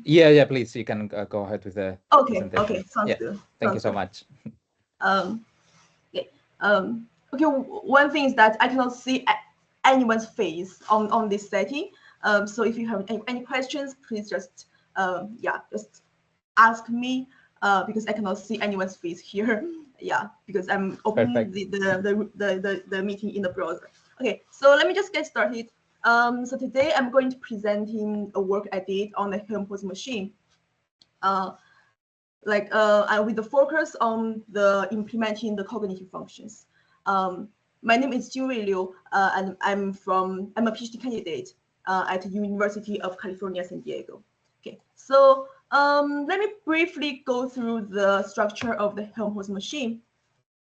Yeah, please, you can go ahead with the Okay, presentation. sounds Yeah, good. thank you so much. Um, okay, okay. One thing is that I cannot see anyone's face on this setting. So if you have any questions, please just just ask me because I cannot see anyone's face here. Yeah, because I'm opening Perfect. the meeting in the browser. Okay, so let me just get started. So today I'm going to presenting a work I did on the Helmholtz machine. With the focus on the implementing the cognitive functions. My name is Jingwei Liu, and I'm a PhD candidate at the University of California, San Diego. Okay, so let me briefly go through the structure of the Helmholtz machine.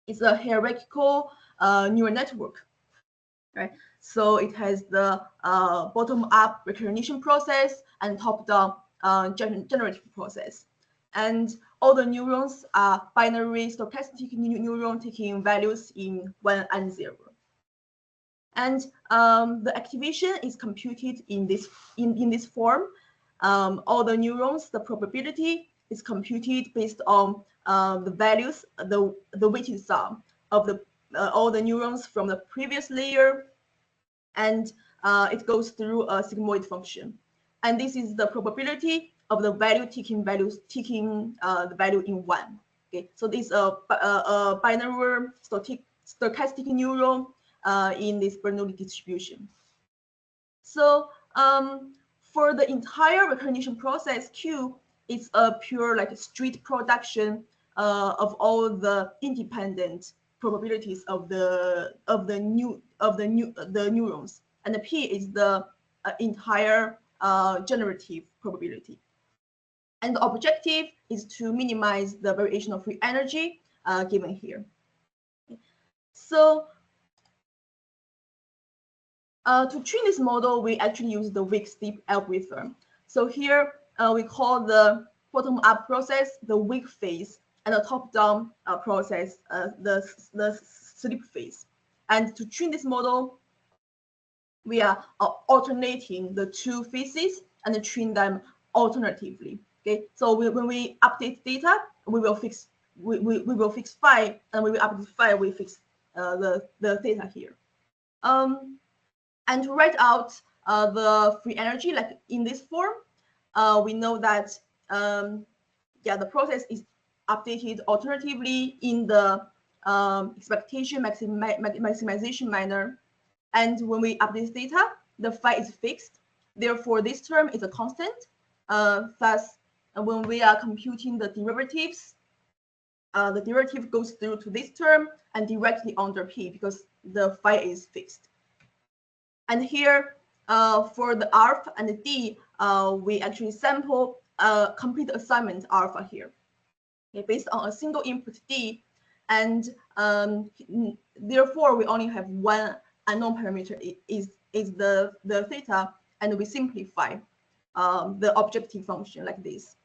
It's a hierarchical neural network, right? So it has the bottom-up recognition process and top-down generative process. And all the neurons are binary stochastic neuron taking values in 1 and 0. And the activation is computed in this form. All the neurons, the probability is computed based on the values, the weighted sum of the all the neurons from the previous layer, and it goes through a sigmoid function. And this is the probability of the value taking the value in 1. Okay, so this is a binary stochastic neuron in this Bernoulli distribution. So for the entire recognition process, Q is a pure like street production of all the independent probabilities of the neurons, and the P is the entire generative probability. And the objective is to minimize the variation of free energy given here. So to train this model, we actually use the weak steep algorithm. So here we call the bottom-up process the weak phase, and the top-down process the sleep phase. And to train this model, we are alternating the two phases and train them alternatively. Okay, so when we update data, we will fix phi, and when we update phi, we fix the theta here. And to write out the free energy, like in this form, we know that the process is updated alternatively in the expectation maximization manner. And when we update data, the phi is fixed. Therefore, this term is a constant. Thus, when we are computing the derivatives, the derivative goes through to this term and directly under P because the phi is fixed. And here, for the alpha and the D, we actually sample complete assignment alpha here, okay, based on a single input D, and therefore we only have one unknown parameter is the theta, and we simplify the objective function like this.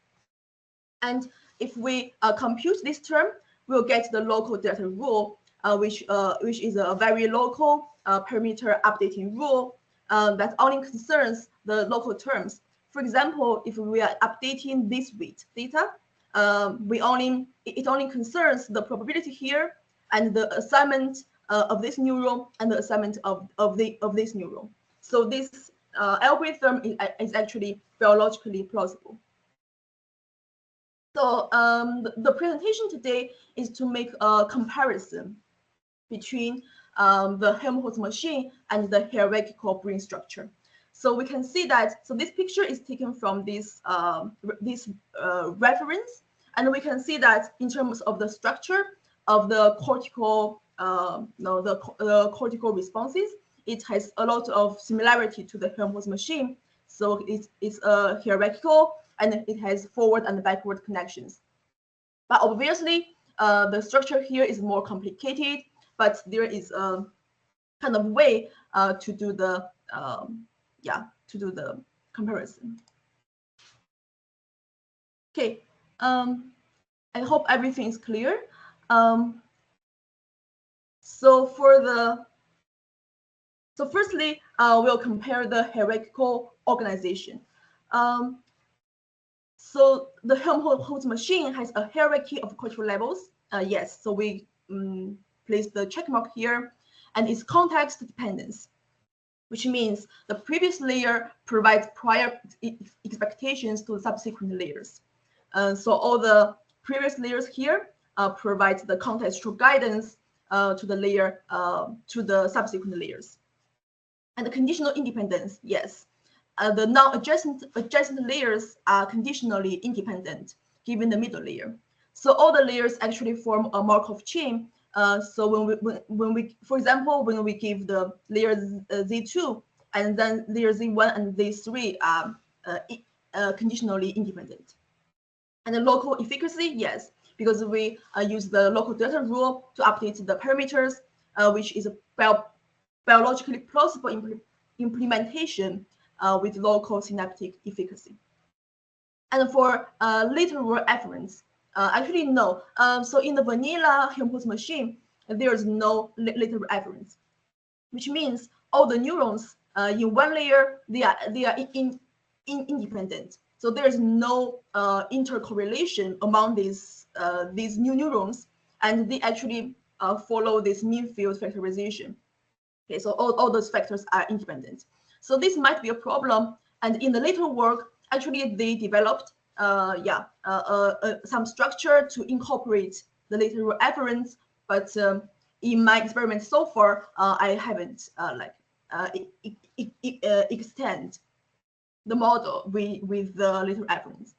And if we compute this term, we'll get the local delta rule, which is a very local parameter updating rule that only concerns the local terms. For example, if we are updating this weight data, it only concerns the probability here and the assignment of this neuron and the assignment of this neuron. So this algorithm is actually biologically plausible. So the presentation today is to make a comparison between the Helmholtz machine and the hierarchical brain structure. So we can see that, so this picture is taken from this reference, and we can see that in terms of the structure of the cortical, the cortical responses, it has a lot of similarity to the Helmholtz machine. So it's hierarchical, and it has forward and backward connections. But obviously, the structure here is more complicated, but there is a kind of way to do the comparison. Okay, I hope everything is clear. So firstly, we'll compare the hierarchical organization. So the Helmholtz machine has a hierarchy of control levels. Yes, so we place the check mark here, and it's context dependence, which means the previous layer provides prior expectations to the subsequent layers. So all the previous layers here provide the contextual guidance to the layer to the subsequent layers. And the conditional independence, yes. The non-adjacent layers are conditionally independent given the middle layer. So all the layers actually form a Markov chain. So when we, for example, when we give the layer Z2 and then layer Z1 and Z3 are conditionally independent. And the local efficacy, yes, because we use the local delta rule to update the parameters, which is a biologically plausible implementation with local synaptic efficacy. And for lateral afferents, actually no. So in the vanilla Helmholtz machine, there is no lateral afferents, which means all the neurons in one layer they are independent. So there is no intercorrelation among these new neurons, and they actually follow this mean field factorization. Okay, so all those factors are independent. So this might be a problem. And in the later work, actually they developed some structure to incorporate the lateral afferents. But in my experiment so far, I haven't extend the model with the lateral afferents.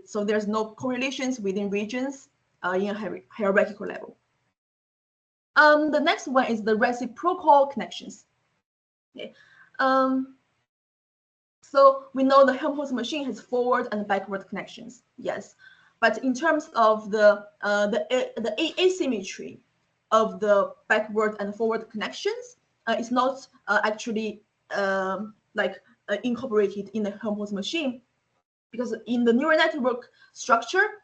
So there's no correlations within regions in a hierarchical level. The next one is the reciprocal connections. Okay. So we know the Helmholtz machine has forward and backward connections. Yes, but in terms of the asymmetry of the backward and forward connections, it's not actually incorporated in the Helmholtz machine, because in the neural network structure,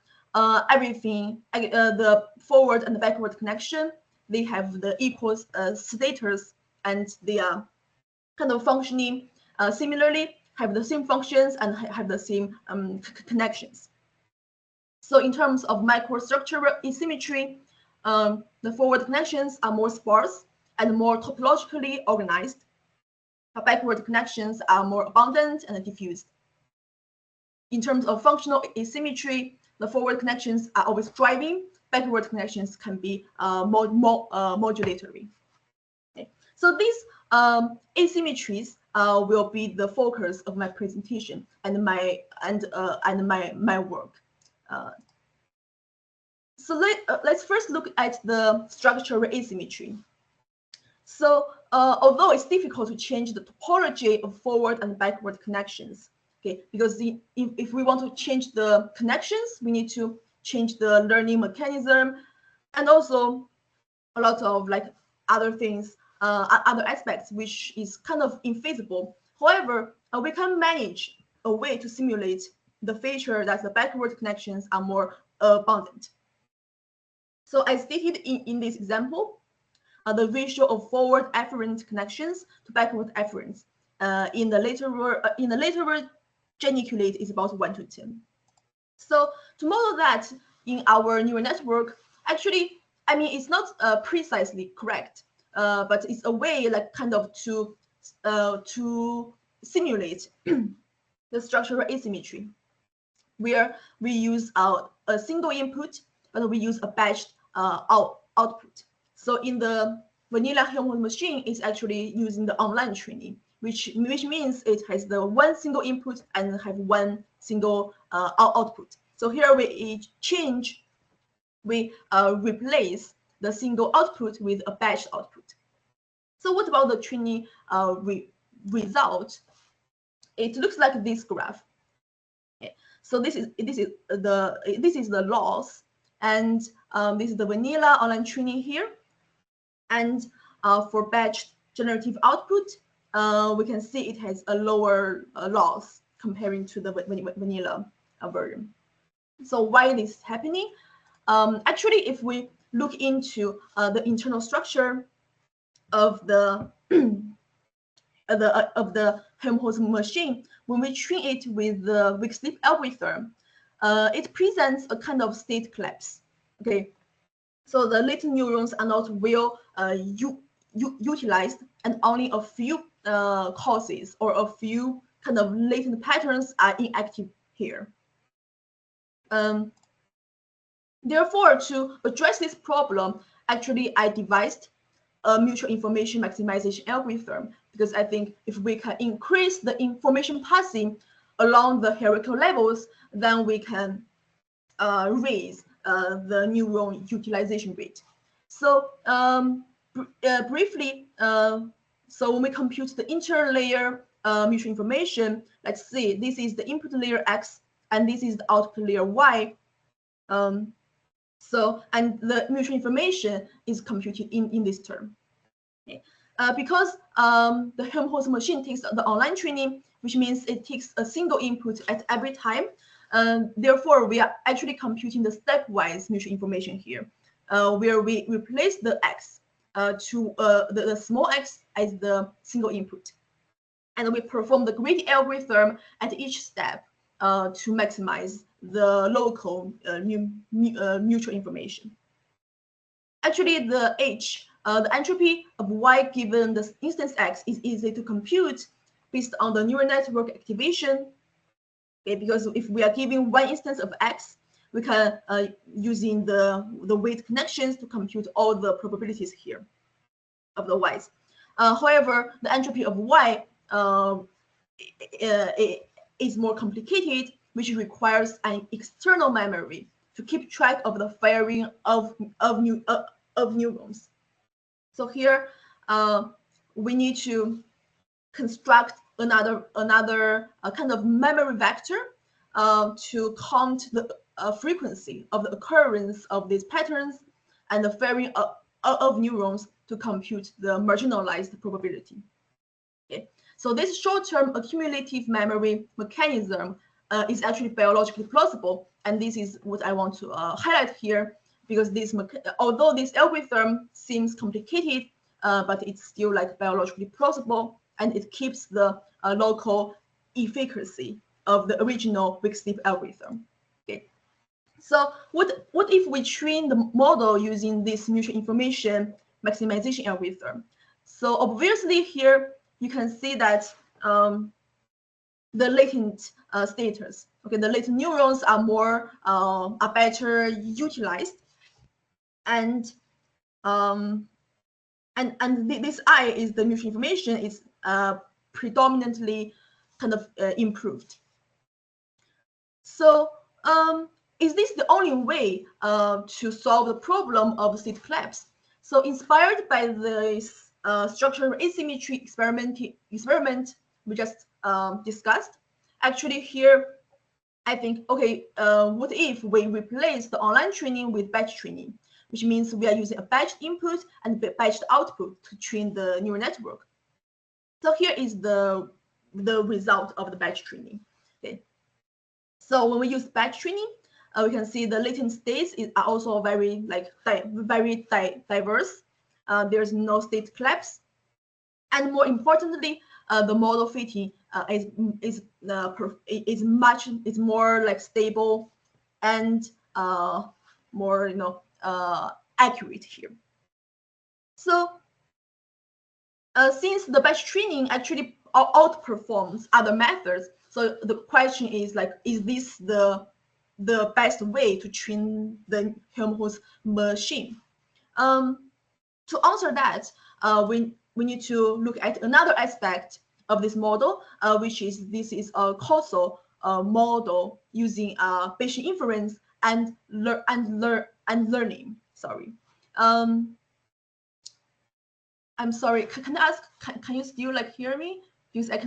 everything, the forward and the backward connection, they have the equal status, and they are kind of functioning similarly, have the same functions, and have the same connections. So in terms of microstructural asymmetry, the forward connections are more sparse and more topologically organized. The backward connections are more abundant and diffused. In terms of functional asymmetry, the forward connections are always driving. Backward connections can be modulatory. Okay. So these asymmetries will be the focus of my presentation and my work. So let's first look at the structural asymmetry. So although it's difficult to change the topology of forward and backward connections, okay, because if we want to change the connections, we need to change the learning mechanism, and also a lot of other things, other aspects, which is kind of infeasible. However, we can manage a way to simulate the feature that the backward connections are more abundant. So as stated in this example, the ratio of forward afferent connections to backward afferents in the lateral geniculate is about 1 to 10. So to model that in our neural network, actually, I mean, it's not precisely correct, but it's a way to simulate the structural asymmetry, where we use a single input, but we use a batched output. So in the vanilla Helmholtz machine, it's actually using the online training, which means it has the one single input and have one single output. So here we replace the single output with a batched output. So what about the training result? It looks like this graph. Okay. So this is the loss, and this is the vanilla online training here. And for batched generative output, we can see it has a lower loss comparing to the vanilla version. So why this is happening? Actually, if we look into the internal structure of the Helmholtz machine, when we train it with the weak sleep algorithm, it presents a kind of state collapse. Okay, so the latent neurons are not well utilized, and only a few causes or a few kind of latent patterns are inactive here. Therefore, to address this problem, actually, I devised a mutual information maximization algorithm, because I think if we can increase the information passing along the hierarchical levels, then we can raise the neuron utilization rate. So briefly, so when we compute the interlayer mutual information, let's see, this is the input layer X, and this is the output layer Y. And the mutual information is computed in this term. Okay. Because the Helmholtz machine takes the online training, which means it takes a single input at every time. Therefore, we are actually computing the stepwise mutual information here, where we replace the X to the small x as the single input. And we perform the greedy algorithm at each step to maximize the local mutual information. Actually, the entropy of Y given the instance X is easy to compute based on the neural network activation. Okay, because if we are giving one instance of X, we can using the weight connections to compute all the probabilities here of the Y's. However, the entropy of Y is more complicated, which requires an external memory to keep track of the firing of neurons. So here we need to construct another kind of memory vector to count the frequency of the occurrence of these patterns and the firing of neurons to compute the marginalized probability. Okay. So this short-term accumulative memory mechanism is actually biologically plausible, and this is what I want to highlight here, because although this algorithm seems complicated, but it's still like biologically plausible, and it keeps the local efficacy of the original weak sleep algorithm. Okay. So what if we train the model using this mutual information maximization algorithm? So obviously here you can see that the latent status. Okay, the latent neurons are better utilized, and this I is the mutual information is predominantly kind of improved. So is this the only way to solve the problem of state collapse? So inspired by this structural asymmetry experiment we just discussed, actually here I think, okay, what if we replace the online training with batch training, which means we are using a batched input and batched output to train the neural network. So here is the result of the batch training. Okay. So when we use batch training, we can see the latent states are also very diverse. There's no state collapse, and more importantly, the model fitting is more like stable and more accurate here. So since the batch training actually outperforms other methods, so the question is like, is this the best way to train the Helmholtz machine? To answer that, we need to look at another aspect of this model, which is this is a causal model using Bayesian inference and learning. Sorry. I'm sorry. Can I ask? Can you still hear me? Because I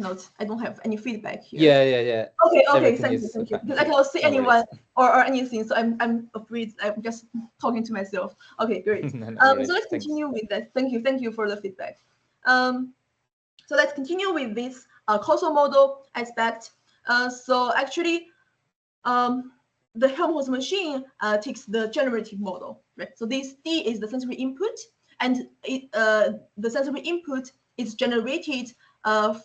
don't have any feedback here. Yeah. Okay. Thank you. Because I cannot see anyone or anything, so I'm afraid I'm just talking to myself. Okay, great. So let's continue with that. Thank you for the feedback. So let's continue with this causal model aspect. So actually, the Helmholtz machine takes the generative model, right? So this D is the sensory input, and the sensory input is generated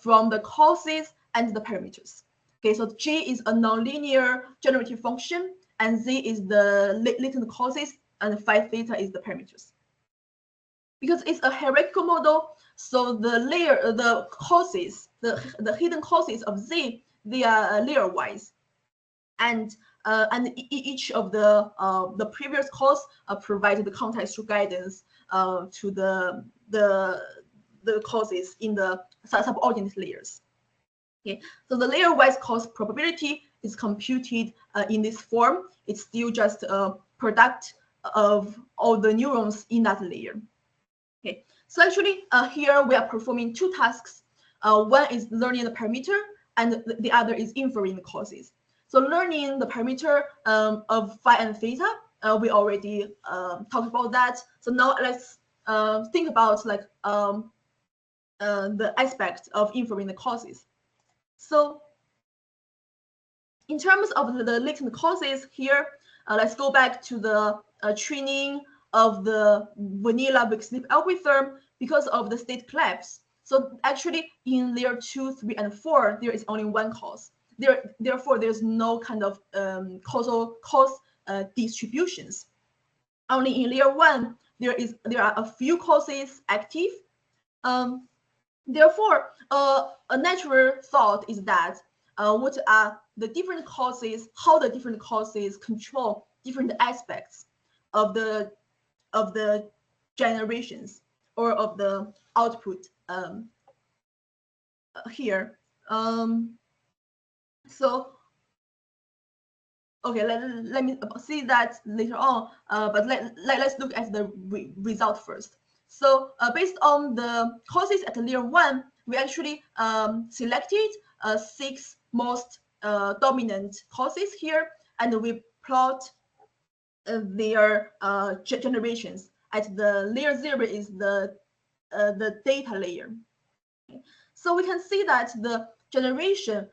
from the causes and the parameters. Okay, so G is a nonlinear generative function, and Z is the latent causes, and phi theta is the parameters. Because it's a hierarchical model, so the causes, the hidden causes of Z, they are layer-wise, and each of the previous cause provided the contextual guidance to the causes in the subordinate layers. Okay, so the layer-wise cause probability is computed in this form. It's still just a product of all the neurons in that layer. Okay, so actually here we are performing two tasks. One is learning the parameter, and the other is inferring the causes. So learning the parameter of phi and theta, we already talked about that. So now let's think about like the aspect of inferring the causes. So in terms of the latent causes here, let's go back to the training of the vanilla weak sleep algorithm because of the state collapse. So actually in layer 2, 3, and 4, there is only one cause. Therefore, there's no kind of causal cause distributions. Only in layer 1, there are a few causes active. Therefore, a natural thought is that what are the different causes, how the different causes control different aspects of the generations or of the output here. So okay, let me see that later on, but let's look at the result first. So based on the causes at layer 1, we actually selected 6 most dominant causes here, and we plot their generations. At the layer 0 is the data layer. So we can see that the generation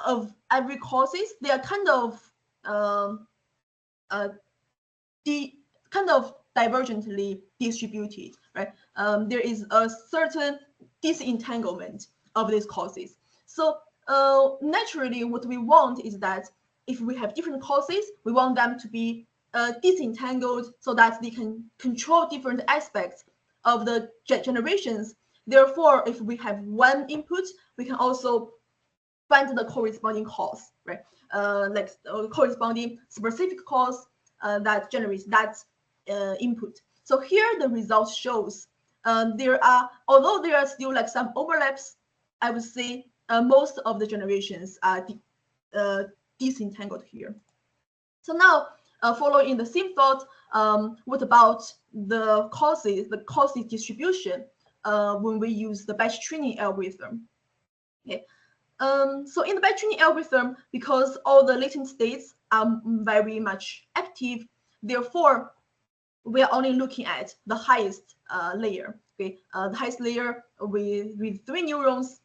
of every causes, they are kind of divergently distributed, right? There is a certain disentanglement of these causes. So naturally, what we want is that if we have different causes, we want them to be disentangled so that they can control different aspects of the generations. Therefore, if we have one input, we can also find the corresponding cause, right? Like corresponding specific cause that generates that input. So here the result shows although there are still like some overlaps, I would say most of the generations are disentangled here. So now, following the same thought, what about the causes distribution when we use the batch training algorithm? Okay. So in the batch training algorithm, because all the latent states are very much active, therefore, we are only looking at the highest layer. Okay, the highest layer with 3 neurons.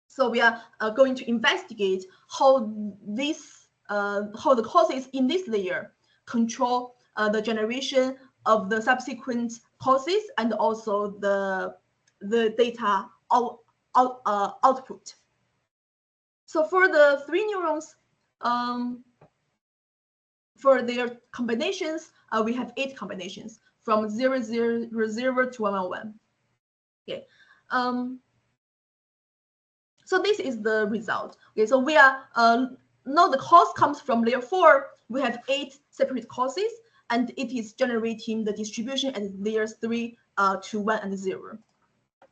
So we are going to investigate how the causes in this layer control the generation of the subsequent causes and also the data output. So for the 3 neurons, for their combinations, we have 8 combinations from 0, 0, 0 to 1, 1, 1. Okay. So this is the result. Okay, so we are now the cause comes from layer 4. We have 8 separate causes, and it is generating the distribution at layers 3 to 1 and 0.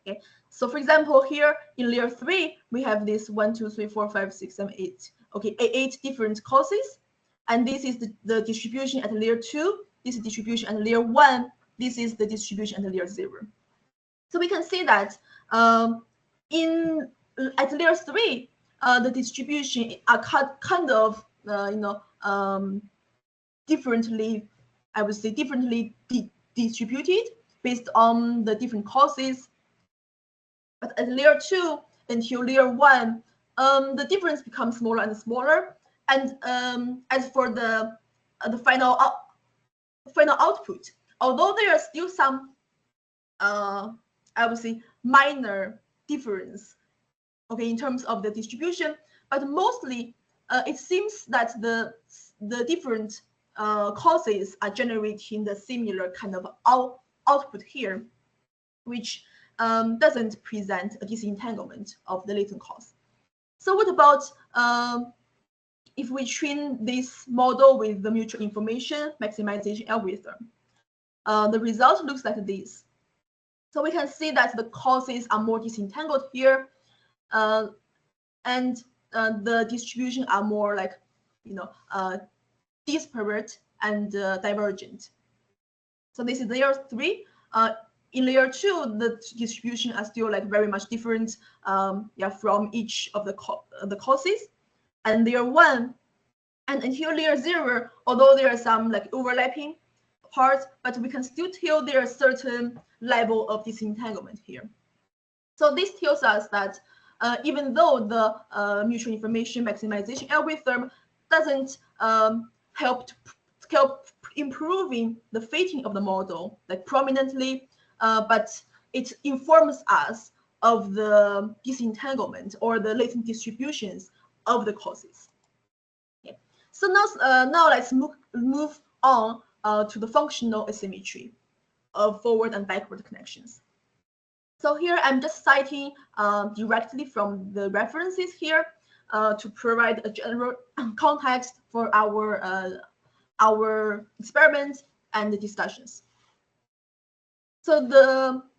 Okay, so for example, here in layer 3, we have this 1, 2, 3, 4, 5, 6, 7, 8. Okay, 8 different causes, and this is the distribution at layer 2. This is distribution at layer 1. This is the distribution at layer 0. So we can see that at layer 3, the distribution are kind of differently, I would say differently distributed based on the different causes. But at layer 2 until layer 1, the difference becomes smaller and smaller. And as for the final output, although there are still some I would say minor difference okay, in terms of the distribution, but mostly it seems that the different causes are generating the similar kind of output here, which doesn't present a disentanglement of the latent cause. So what about if we train this model with the mutual information maximization algorithm? The result looks like this. So we can see that the causes are more disentangled here, and the distribution are more like, disparate and divergent. So this is layer 3. In layer 2, the distribution are still like very much different, from each of the causes. And layer 1 and until layer 0, although there are some like overlapping parts, but we can still tell there are certain level of disentanglement here. So this tells us that even though the mutual information maximization algorithm doesn't help improving the fitting of the model like prominently, but it informs us of the disentanglement or the latent distributions of the causes. Okay. So now let's move on to the functional asymmetry of forward and backward connections. So here I'm just citing directly from the references here to provide a general context for our experiments and the discussions. So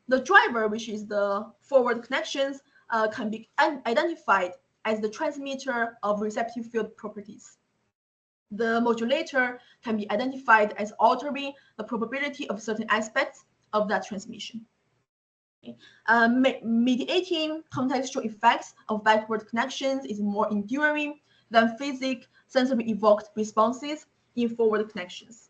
the driver, which is the forward connections, can be identified as the transmitter of receptive field properties. The modulator can be identified as altering the probability of certain aspects of that transmission. Mediating contextual effects of backward connections is more enduring than physical sensory evoked responses in forward connections.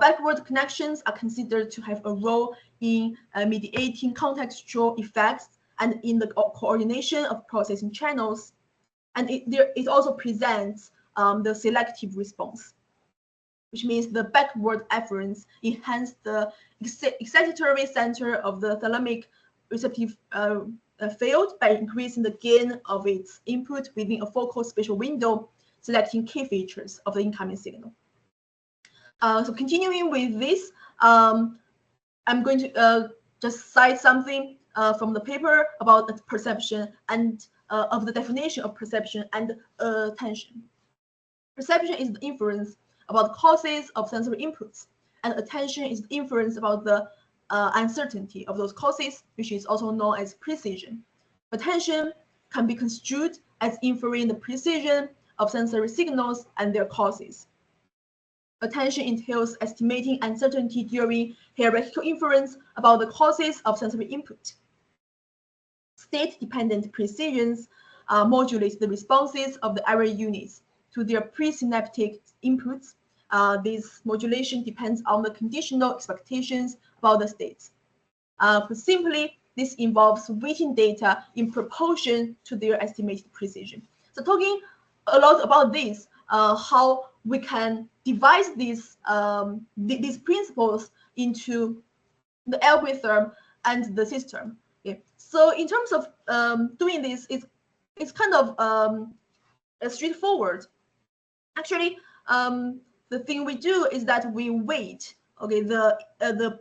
Backward connections are considered to have a role in mediating contextual effects and in the coordination of processing channels, and it also presents the selective response, which means the backward afference enhances the excitatory center of the thalamic receptive field by increasing the gain of its input within a focal spatial window, selecting key features of the incoming signal. So continuing with this, I'm going to just cite something from the paper about perception and of the definition of perception and attention. Perception is the inference about causes of sensory inputs, and attention is the inference about the uncertainty of those causes, which is also known as precision. Attention can be construed as inferring the precision of sensory signals and their causes. Attention entails estimating uncertainty during hierarchical inference about the causes of sensory input. State-dependent precisions modulate the responses of the area units to their presynaptic inputs. This modulation depends on the conditional expectations about the states. Put simply, this involves weighting data in proportion to their estimated precision. So talking a lot about this, how we can devise these principles into the algorithm and the system. Okay. So in terms of doing this, it's kind of straightforward. Actually, the thing we do is that we weight, okay, the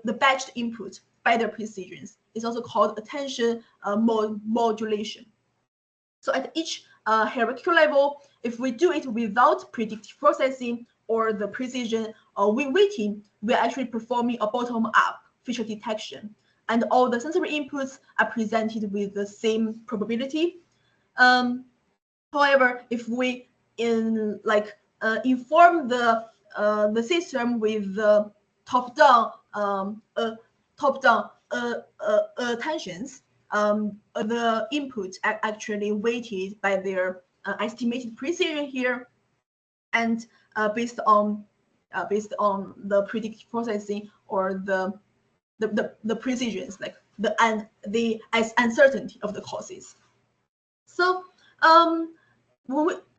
batched input by their precisions. It's also called attention modulation. So at each hierarchical level, if we do it without predictive processing or the precision or weighting, we're actually performing a bottom-up feature detection, and all the sensory inputs are presented with the same probability. However, if we inform the system with the top-down attentions, the inputs are actually weighted by their estimated precision here, and based on the predictive processing or the precisions, like the uncertainty of the causes. So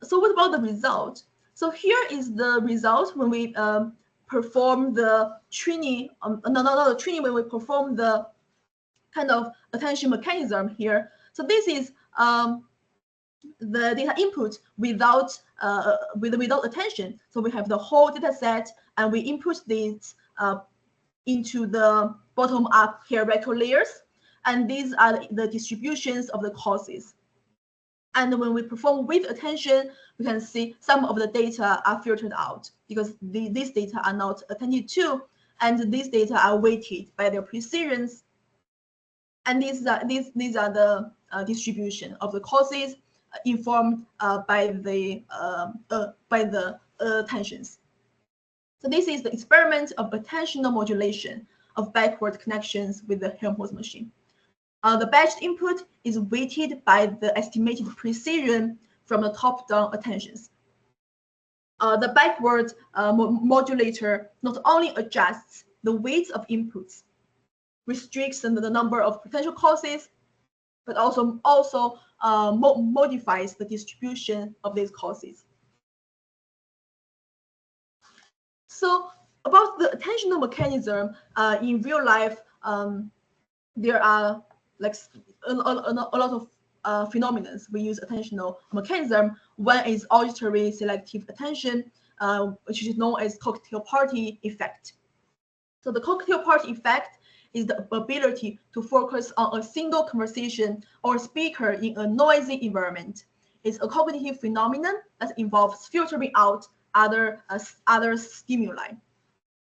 so what about the result? So here is the result when we perform the training, not the training, when we perform the kind of attention mechanism here. So this is the data input without without attention. So we have the whole data set, and we input this into the bottom-up hierarchical layers, and these are the distributions of the causes. And when we perform with attention, we can see some of the data are filtered out because these data are not attended to, and these data are weighted by their precisions. And these are the distribution of the causes informed by the attentions. So this is the experiment of attentional modulation of backward connections with the Helmholtz machine. The batched input is weighted by the estimated precision from the top-down attentions. The backward modulator not only adjusts the weights of inputs, restricts the number of potential causes, but also modifies the distribution of these causes. So about the attentional mechanism in real life, there are like a lot of phenomena. We use attentional mechanism. One is auditory selective attention, which is known as cocktail party effect. So the cocktail party effect is the ability to focus on a single conversation or speaker in a noisy environment. It's a cognitive phenomenon that involves filtering out other stimuli,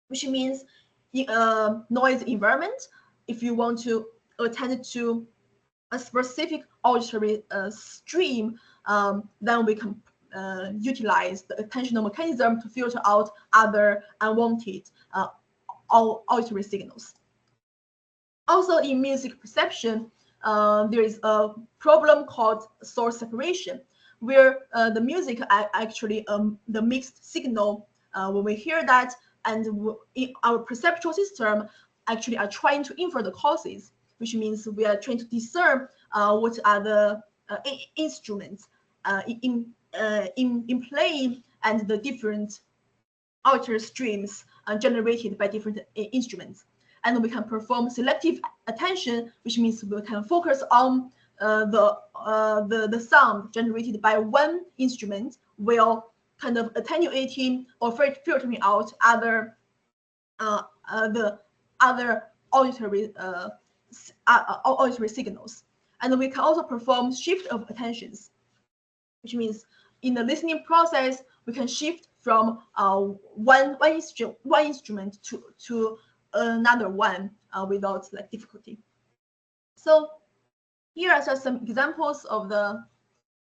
which means in a noisy environment, if you want to attend to a specific auditory stream, then we can utilize the attentional mechanism to filter out other unwanted auditory signals. Also, in music perception, there is a problem called source separation, where the music actually the mixed signal, when we hear that, and in our perceptual system actually are trying to infer the causes, which means we are trying to discern what are the instruments in playing and the different auditory streams generated by different instruments. And we can perform selective attention, which means we can focus on the sound generated by one instrument while kind of attenuating or filtering out the other auditory signals. And we can also perform shift of attentions, which means in the listening process, we can shift from one instrument to another one without like difficulty. So here are just some examples of the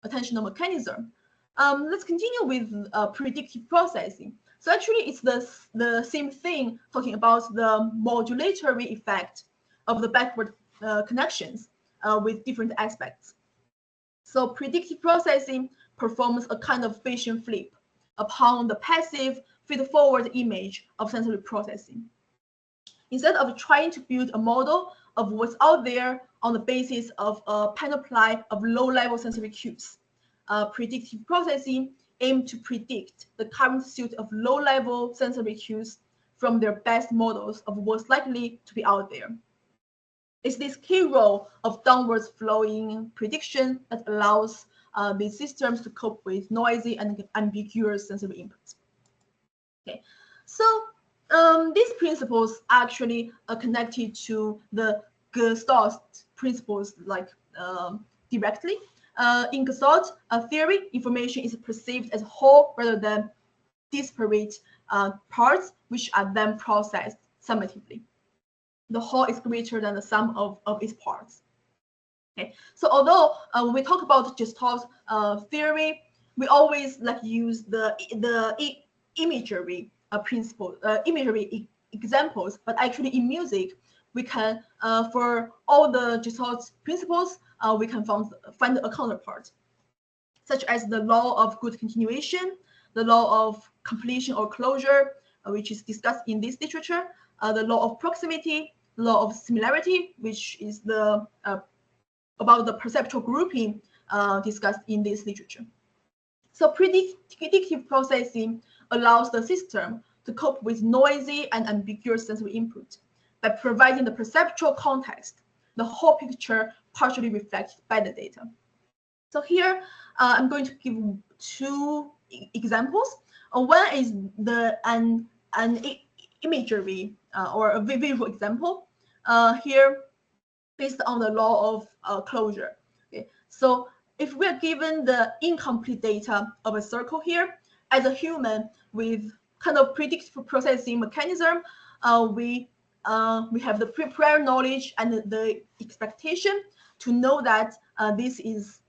attentional mechanism. Let's continue with predictive processing. So actually, it's the same thing, talking about the modulatory effect of the backward connections with different aspects. So predictive processing performs a kind of Bayesian flip upon the passive feed-forward image of sensory processing. Instead of trying to build a model of what's out there on the basis of a panoply of low-level sensory cues, predictive processing aims to predict the current suite of low-level sensory cues from their best models of what's likely to be out there. It's this key role of downwards flowing prediction that allows these systems to cope with noisy and ambiguous sensory inputs. Okay, so these principles actually are connected to the Gestalt principles like directly. In Gestalt theory, information is perceived as whole rather than disparate parts, which are then processed summatively. The whole is greater than the sum of its parts. Okay, so although when we talk about Gestalt theory, we always like use the imagery principle, imagery examples, but actually in music, we can for all the Gestalt principles, we can find a counterpart, such as the law of good continuation, the law of completion or closure, which is discussed in this literature, the law of proximity, law of similarity, which is the about the perceptual grouping discussed in this literature. So predictive processing allows the system to cope with noisy and ambiguous sensory input by providing the perceptual context, the whole picture partially reflected by the data. So here, I'm going to give two examples. One is an imagery or a visual example. Here, based on the law of closure. Okay, so if we are given the incomplete data of a circle here, as a human with kind of predictive processing mechanism, we have the prior knowledge and the expectation to know that this is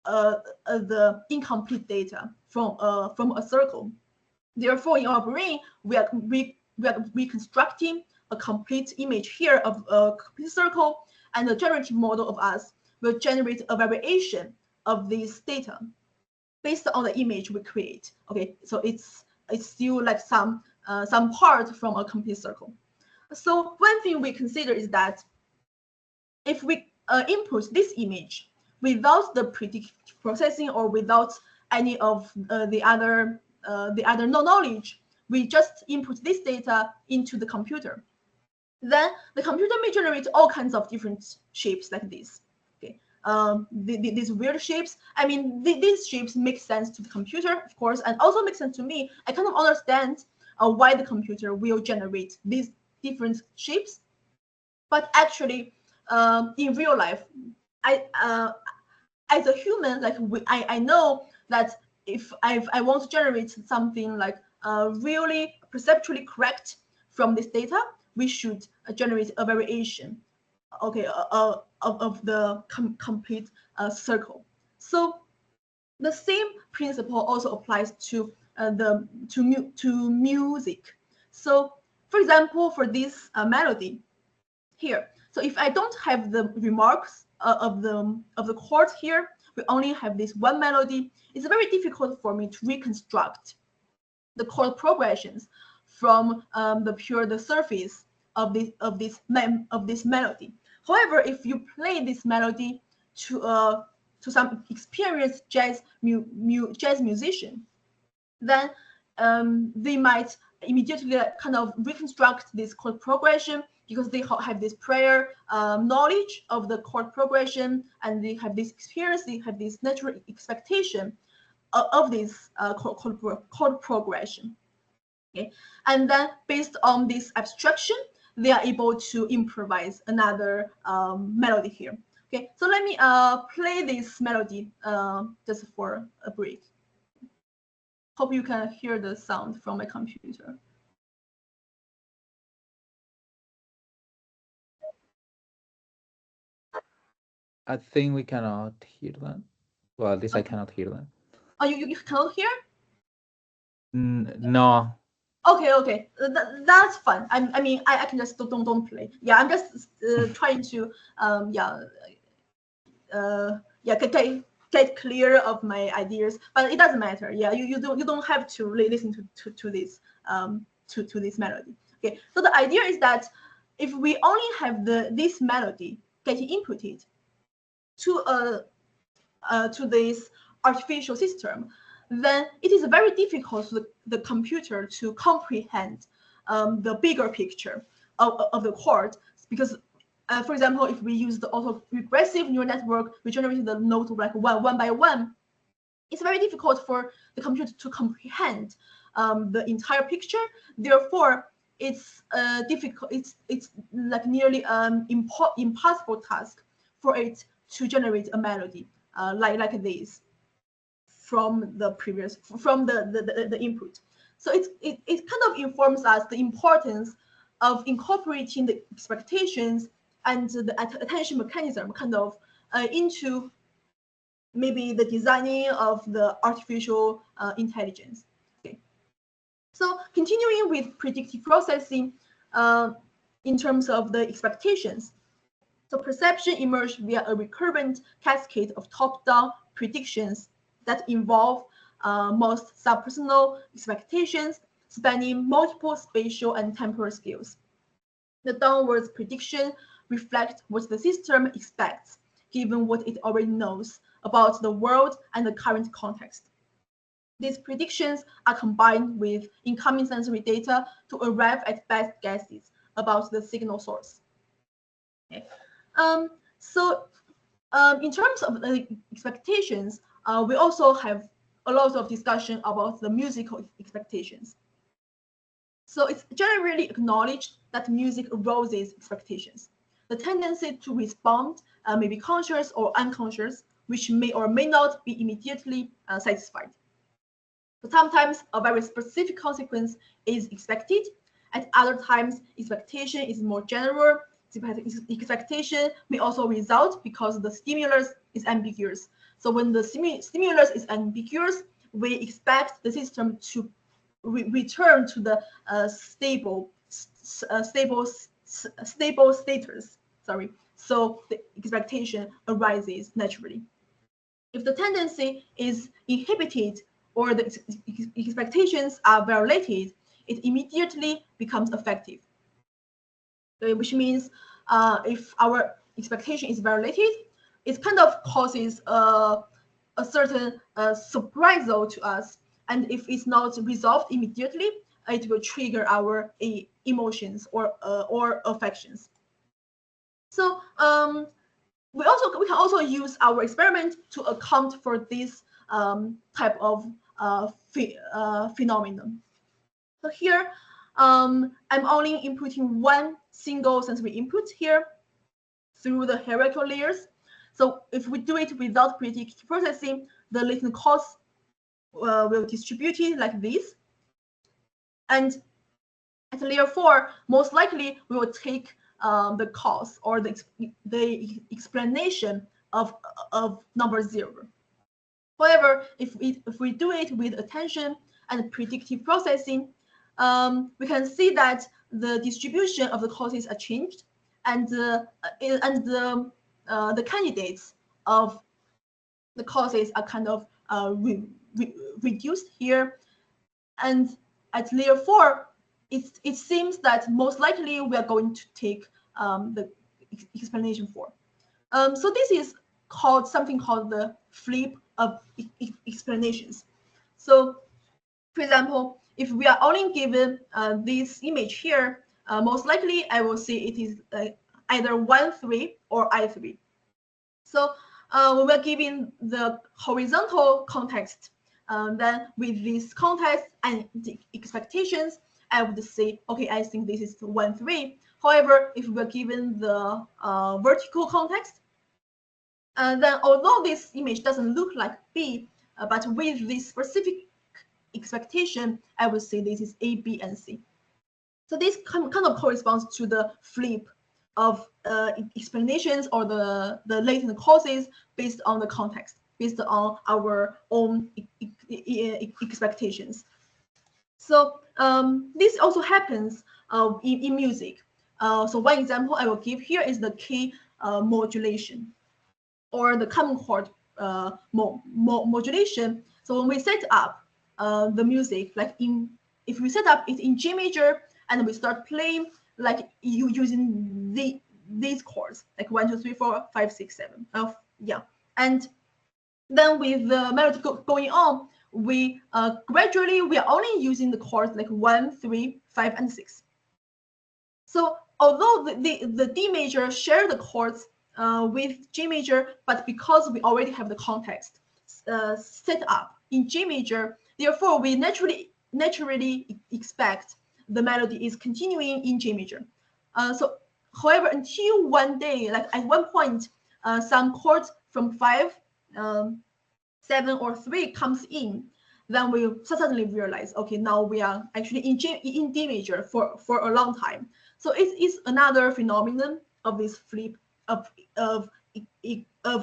the incomplete data from a circle. Therefore, in our brain, we are reconstructing a complete image here of a complete circle, and the generative model of us will generate a variation of this data based on the image we create. Okay, so it's still like some part from a complete circle. So one thing we consider is that if we input this image without the predictive processing or without any of the other knowledge, we just input this data into the computer. Then the computer may generate all kinds of different shapes like this. Okay, these weird shapes. I mean, these shapes make sense to the computer, of course, and also make sense to me. I kind of understand why the computer will generate these different shapes. But actually, in real life, as a human, like I know that if I want to generate something like really perceptually correct from this data, we should generate a variation, okay, of the complete circle. So the same principle also applies to music. So, for example, for this melody here, so if I don't have the remarks of the chords here, we only have this one melody. It's very difficult for me to reconstruct the chord progressions from the surface of this melody. However, if you play this melody to some experienced jazz musician, then they might immediately kind of reconstruct this chord progression because they have this prior knowledge of the chord progression, and they have this experience, they have this natural expectation of this chord progression. Okay, and then based on this abstraction, they are able to improvise another melody here. Okay, so let me play this melody just for a break. Hope you can hear the sound from my computer. I think we cannot hear that. Well, at least I cannot hear that. Oh, you cannot hear? No. Okay. That's fine. I mean, I can just don't play. Yeah, I'm just trying to get clear of my ideas, but it doesn't matter. Yeah, you don't have to listen to this to this melody. Okay, so the idea is that if we only have this melody getting inputted to this artificial system, then it is very difficult for the computer to comprehend the bigger picture of the chord, because for example, if we use the autoregressive neural network, we generated the note like one by one, it's very difficult for the computer to comprehend the entire picture. Therefore, it's difficult. It's like nearly impossible task for it to generate a melody like this from the input. So it kind of informs us the importance of incorporating the expectations and the attention mechanism kind of into maybe the designing of the artificial intelligence. Okay. So continuing with predictive processing in terms of the expectations. So perception emerged via a recurrent cascade of top-down predictions that involve most subpersonal expectations spanning multiple spatial and temporal scales. The downwards prediction reflect what the system expects, given what it already knows about the world and the current context. These predictions are combined with incoming sensory data to arrive at best guesses about the signal source. Okay. So In terms of the expectations, we also have a lot of discussion about the musical expectations. So it's generally acknowledged that music arouses expectations. The tendency to respond may be conscious or unconscious, which may or may not be immediately satisfied. So sometimes a very specific consequence is expected. At other times, expectation is more general. Expectation may also result because the stimulus is ambiguous. So when the stimulus is ambiguous, we expect the system to return to the stable status. Sorry. So the expectation arises naturally. If the tendency is inhibited or the expectations are violated, it immediately becomes effective. Which means if our expectation is violated, it kind of causes a certain surprisal to us. And if it's not resolved immediately, it will trigger our emotions or affections. So we can also use our experiment to account for this type of phenomenon. So here, I'm only inputting one single sensory input here through the hierarchical layers. So if we do it without predictive processing, the latent cost will distribute it like this. And at layer 4, most likely we will take the cause or the explanation of number 0. However, if we do it with attention and predictive processing, we can see that the distribution of the causes are changed, and the candidates of the causes are kind of reduced here. And at layer 4, it seems that most likely we are going to take the explanation 4. So this is something called the flip of explanations. So, for example, if we are only given this image here, most likely I will say it is either 1-3 or I3. So when we're given the horizontal context, then with this context and the expectations, I would say, okay, I think this is 1-3. However, if we're given the vertical context, then although this image doesn't look like B, but with this specific expectation, I would say this is A, B, and C. So this kind of corresponds to the flip of explanations or the latent causes based on the context, based on our own expectations. So this also happens in music. So one example I will give here is the key modulation or the common chord modulation. So when we set up the music, like if we set up it in G major and we start playing like using these chords, like 1, 2, 3, 4, 5, 6, 7. Yeah, and then with the melody going on, we gradually we are only using the chords like 1, 3, 5, and 6. So although the D major share the chords with G major, but because we already have the context set up in G major, therefore we naturally expect the melody is continuing in G major. So however, until one day, like at one point, some chords from 5, 7, or 3 comes in, then we suddenly realize, okay, now we are actually in D major for a long time. So it is another phenomenon of this flip of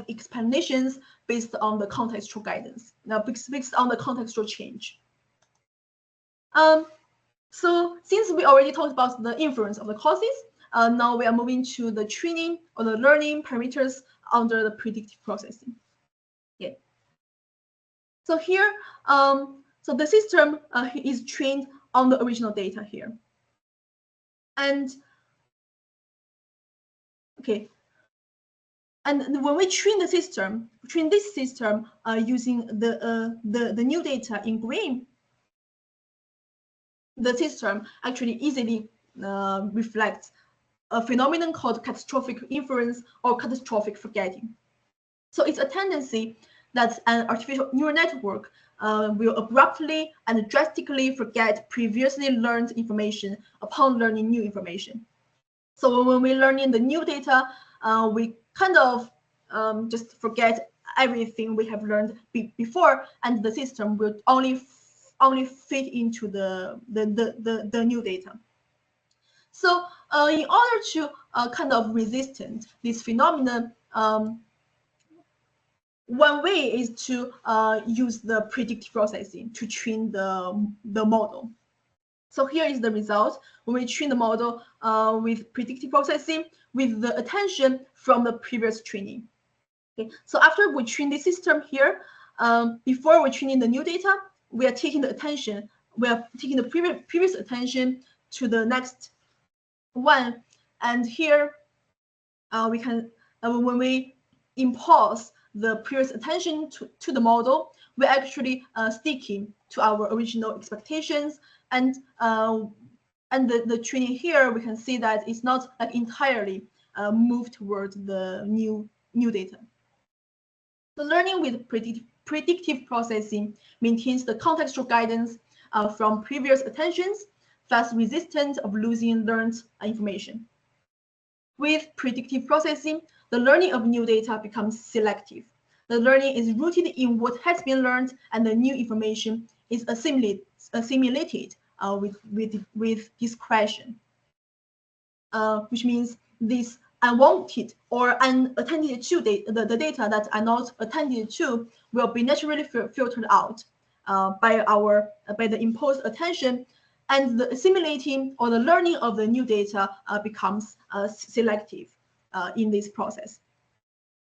explanations based on the contextual guidance. Now, based on the contextual change. So since we already talked about the inference of the causes, now we are moving to the training or the learning parameters under the predictive processing. Yeah. So here, so the system is trained on the original data here. And okay, and when we train this system using the new data in green, the system actually easily reflects a phenomenon called catastrophic inference or catastrophic forgetting. So it's a tendency that an artificial neural network will abruptly and drastically forget previously learned information upon learning new information. So when we're learning the new data, we kind of just forget everything we have learned before, and the system will only fit into the new data. So in order to kind of resist this phenomenon, one way is to use the predictive processing to train the model. So here is the result when we train the model with predictive processing with the attention from the previous training. Okay, so after we train the system here, before we're training the new data, we are taking the attention, we are taking the previous attention to the next one, and here we can when we impose the previous attention to the model, we're actually sticking to our original expectations, and the training here we can see that it's not like entirely moved toward the new data. So learning with predictive processing maintains the contextual guidance from previous attentions, thus resistant of losing learned information. With predictive processing, the learning of new data becomes selective. The learning is rooted in what has been learned, and the new information is assimilated with discretion, which means this unwanted or unattended to the data that are not attended to will be naturally filtered out by the imposed attention, and the assimilating or the learning of the new data becomes selective in this process.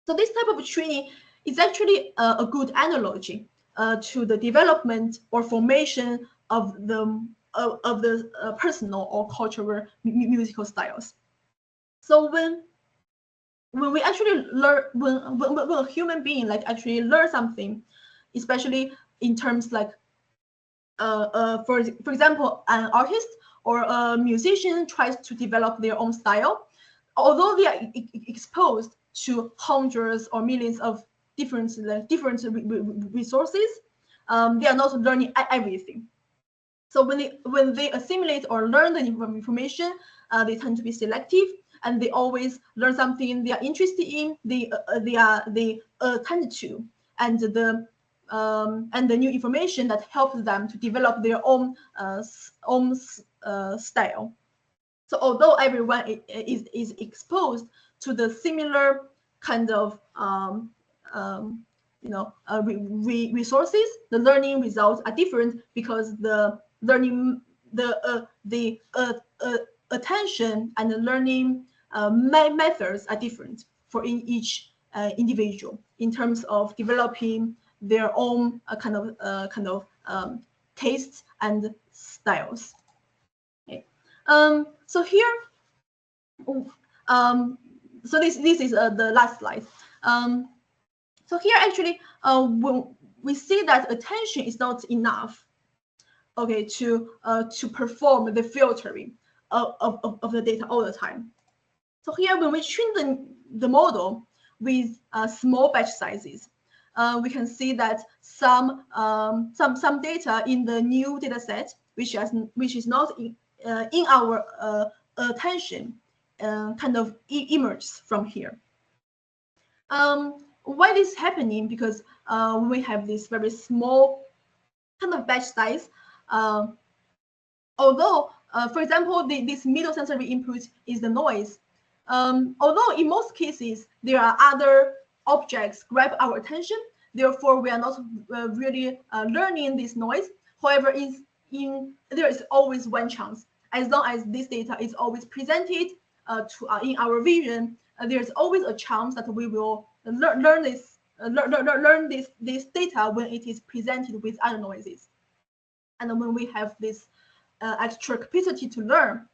So this type of training is actually a good analogy to the development or formation of the personal or cultural musical styles. So when we actually learn, when a human being like actually learn something, especially in terms like for example, an artist or a musician tries to develop their own style, although they are exposed to hundreds or millions of different resources, they are not learning everything. So when they assimilate or learn the information, they tend to be selective, and they always learn something they are interested in. They attend to, and the new information that helps them to develop their own style. So although everyone is exposed to the similar kind of resources, the learning results are different because the learning the attention and the learning methods are different for each individual in terms of developing their own tastes and styles. Okay. So here, so this is the last slide. So here actually, when we see that attention is not enough, okay, to perform the filtering of the data all the time. So here, when we train the model with small batch sizes, we can see that some data in the new data set, which is not in our attention, kind of emerges from here. Why this is happening? Because we have this very small kind of batch size. Although, for example, this middle sensory input is the noise. Although in most cases there are other objects grab our attention, therefore we are not really learning this noise. However, there is always one chance. As long as this data is always presented in our vision, there's always a chance that we will learn this data when it is presented with other noises. And when we have this extra capacity to learn,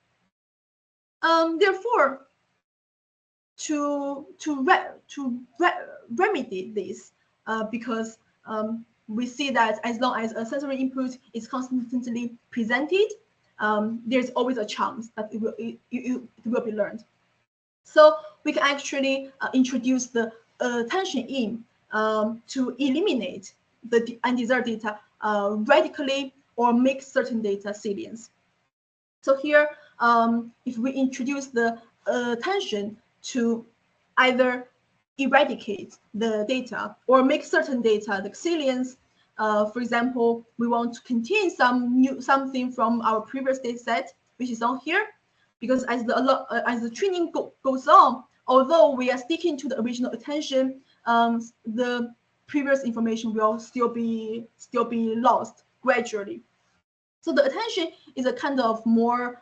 therefore, to remedy this, because we see that as long as a sensory input is constantly presented, there's always a chance that it will be learned. So we can actually introduce the attention in to eliminate the undesired data radically or make certain data salience. So here, if we introduce the attention to either eradicate the data or make certain data the salience, for example, we want to contain something from our previous data set, which is on here, because as the training goes on, although we are sticking to the original attention, the previous information will still be lost gradually. So the attention is a kind of more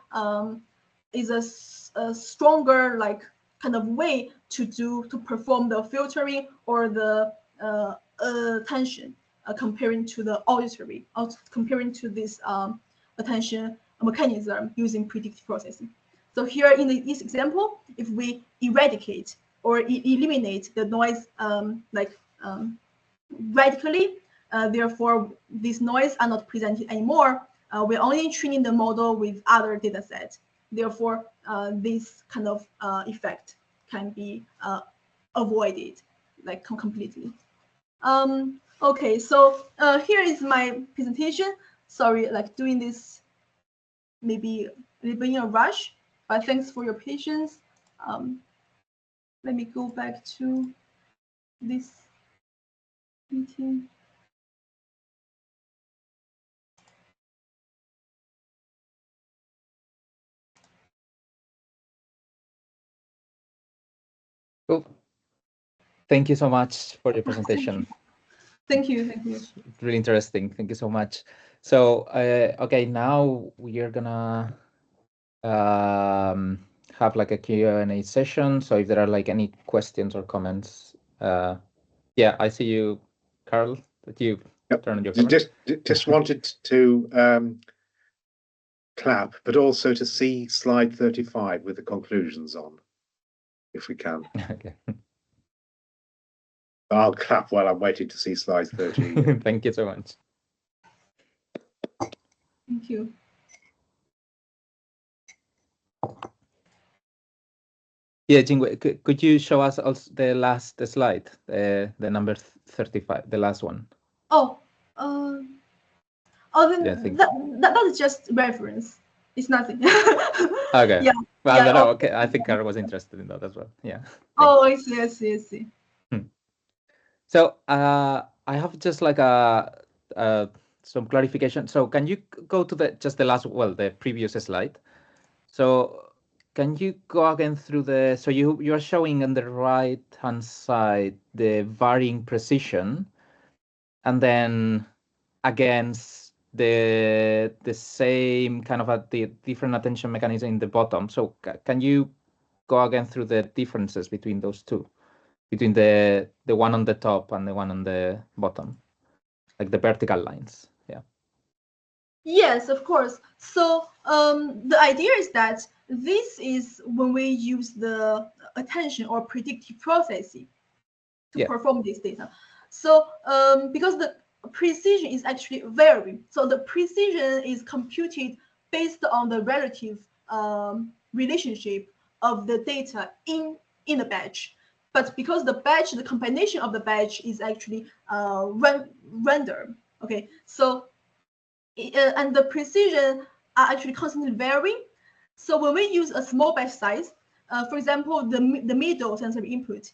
is a stronger like kind of way to perform the filtering or the attention comparing to the auditory, comparing to this attention mechanism using predictive processing. So here in this example, if we eradicate or eliminate the noise radically, therefore these noise are not presented anymore. We're only training the model with other data sets. Therefore, this kind of effect can be avoided like completely. Okay, so here is my presentation. Sorry, like doing this maybe a little bit in a rush, but thanks for your patience. Let me go back to this meeting. Cool. Thank you so much for your presentation. Thank you. Thank you. It's really interesting. Thank you so much. So, okay, now we are gonna have like a Q&A session. So if there are like any questions or comments, yeah, I see you, Carl, that you turn on your camera. Just wanted to clap, but also to see slide 35 with the conclusions on, if we can. Okay. I'll clap while I'm waiting to see slide 30. Thank you so much. Thank you. Yeah, Jingwei, could you show us also the last slide, the number 35, the last one? Oh, then that is just reference. It's nothing. Okay. Yeah. Well, yeah, I don't know. Okay, I think Carl was interested in that as well. Yeah. Oh, I see. So I have just like some clarification. So can you go to the previous slide? So can you go again through so you are showing on the right hand side the varying precision, and then against the same kind of the different attention mechanism in the bottom. So can you go again through the differences between those two, between the one on the top and the one on the bottom, like the vertical lines? Yeah. Yes, of course. So the idea is that this is when we use the attention or predictive processing to perform this data. So because the precision is actually varying, so the precision is computed based on the relative relationship of the data in the batch. But because the combination of the batch is actually random. Okay, so and the precision are actually constantly varying. So when we use a small batch size, for example, the middle sensory input,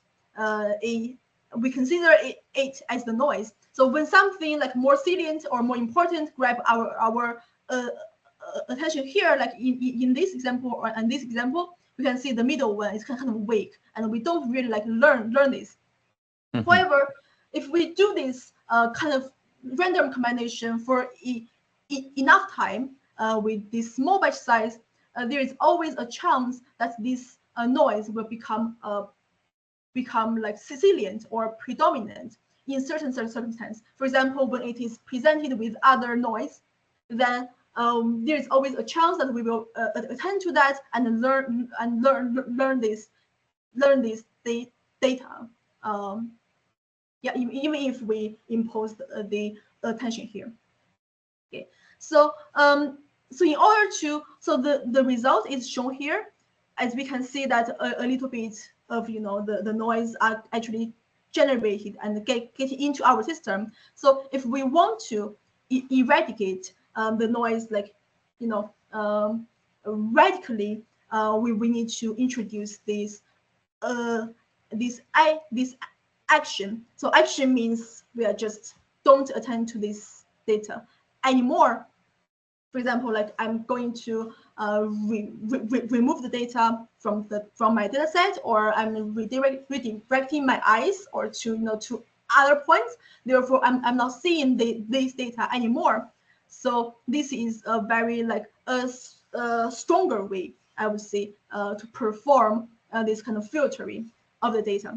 we consider it as the noise. So when something like more salient or more important grab our attention here, like in this example or in this example, we can see the middle one is kind of weak, and we don't really like learn this. Mm-hmm. However, if we do this kind of random combination for enough time with this small batch size, there is always a chance that this noise will become like salient or predominant in certain circumstances. For example, when it is presented with other noise, then there is always a chance that we will attend to that and learn this data. Yeah, even if we impose the attention here. Okay, so so in order to, so the result is shown here, as we can see that a little bit of the noise are actually generated and get into our system. So if we want to eradicate the noise, like, you know, radically, we need to introduce this action. So action means we are just don't attend to this data anymore. For example, like I'm going to remove the data from my data set, or I'm redirecting my eyes or to other points. Therefore, I'm not seeing this data anymore. So this is a very like a stronger way, I would say, to perform this kind of filtering of the data.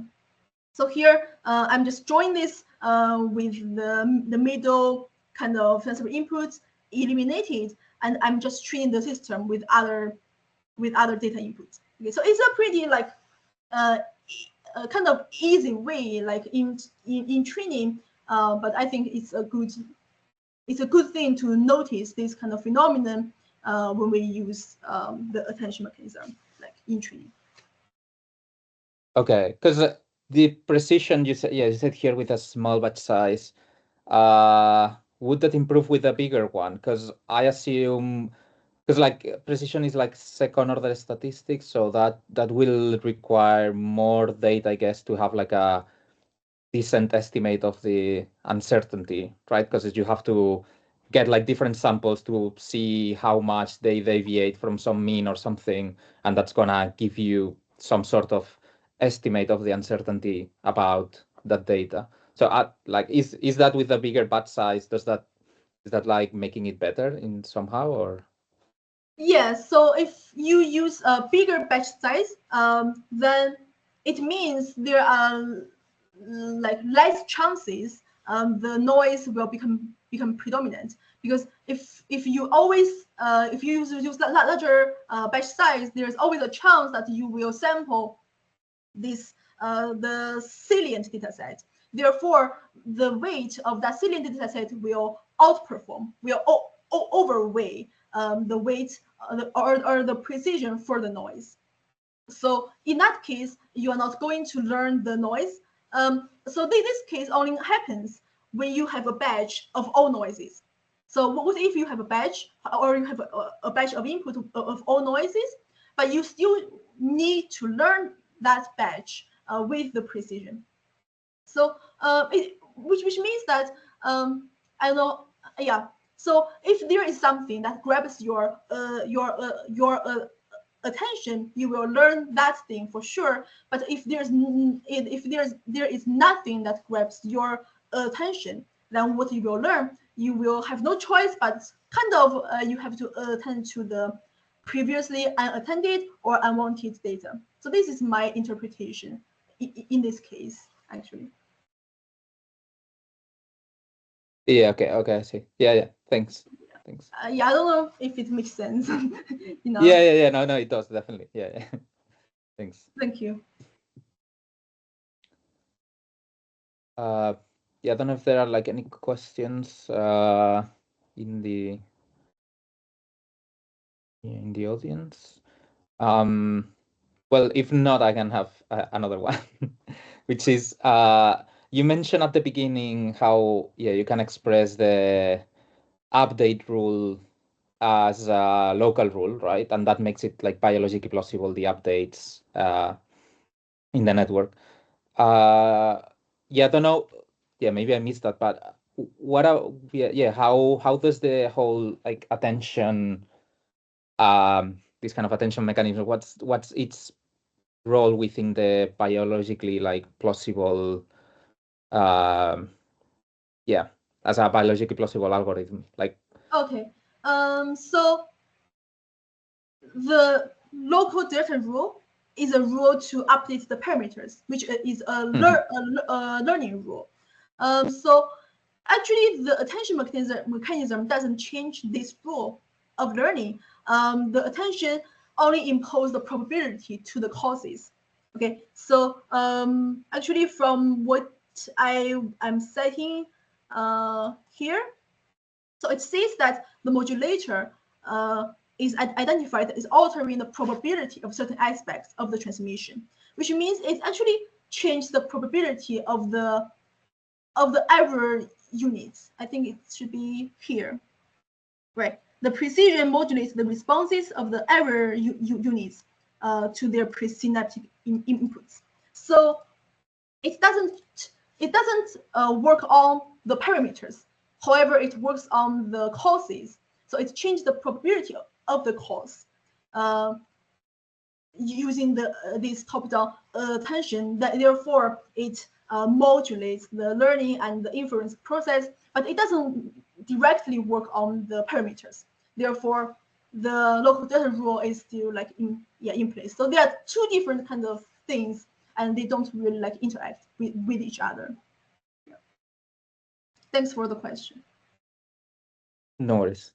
So here I'm just drawing this with the middle kind of sensory inputs eliminated, and I'm just treating the system with other data inputs. Okay, so it's a pretty like kind of easy way, like in training, but I think it's a good thing to notice this kind of phenomenon when we use the attention mechanism, like in training. Okay, because the precision you said, you said here with a small batch size, would that improve with a bigger one? Because I assume, because like precision is like second order statistics, so that will require more data, I guess, to have like a decent estimate of the uncertainty, right? Because you have to get like different samples to see how much they deviate from some mean or something, and that's gonna give you some sort of estimate of the uncertainty about that data. So like is that with a bigger batch size, is that like making it better in somehow, or? Yeah, so if you use a bigger batch size, then it means there are like less chances the noise will become predominant, because if you always if you use larger batch size, there's always a chance that you will sample this the salient data set. Therefore, the weight of that salient data set will overweigh the weight or the precision for the noise. So in that case, you are not going to learn the noise. So this case only happens when you have a batch of all noises. So what if you have a batch, or you have a batch of input of all noises, but you still need to learn that batch with the precision. So which means that I know, yeah. So if there is something that grabs your attention, you will learn that thing for sure. But if there is nothing that grabs your attention, then what you will learn, you will have no choice but kind of you have to attend to the previously unattended or unwanted data. So this is my interpretation in this case, actually. Yeah, okay, I see. Yeah, thanks. Yeah, I don't know if it makes sense. Yeah, no, it does, definitely. Yeah. Thanks. Thank you. Yeah, I don't know if there are like any questions in the audience. Well, if not, I can have another one, which is you mentioned at the beginning how you can express the update rule as a local rule, right? And that makes it like biologically plausible, the updates in the network. I don't know. Yeah, maybe I missed that, but what are how does the whole like attention this kind of attention mechanism, what's its role within the biologically like plausible as a biologically plausible algorithm, like? Okay, so the local delta rule is a rule to update the parameters, which is a learning rule. So actually, the attention mechanism doesn't change this rule of learning. The attention only impose the probability to the causes. Okay, so actually, from what I'm setting here, so it says that the modulator is identified as altering the probability of certain aspects of the transmission, which means it's actually change the probability of the error units. I think it should be here, right? The precision modulates the responses of the error units to their presynaptic inputs. So it doesn't work on the parameters. However, it works on the causes. So it changes the probability of the cause using this top-down attention. That therefore it modulates the learning and the inference process, but it doesn't directly work on the parameters. Therefore, the local delta rule is still like in place. So there are two different kind of things, and they don't really like interact with each other. Yeah. Thanks for the question. No worries.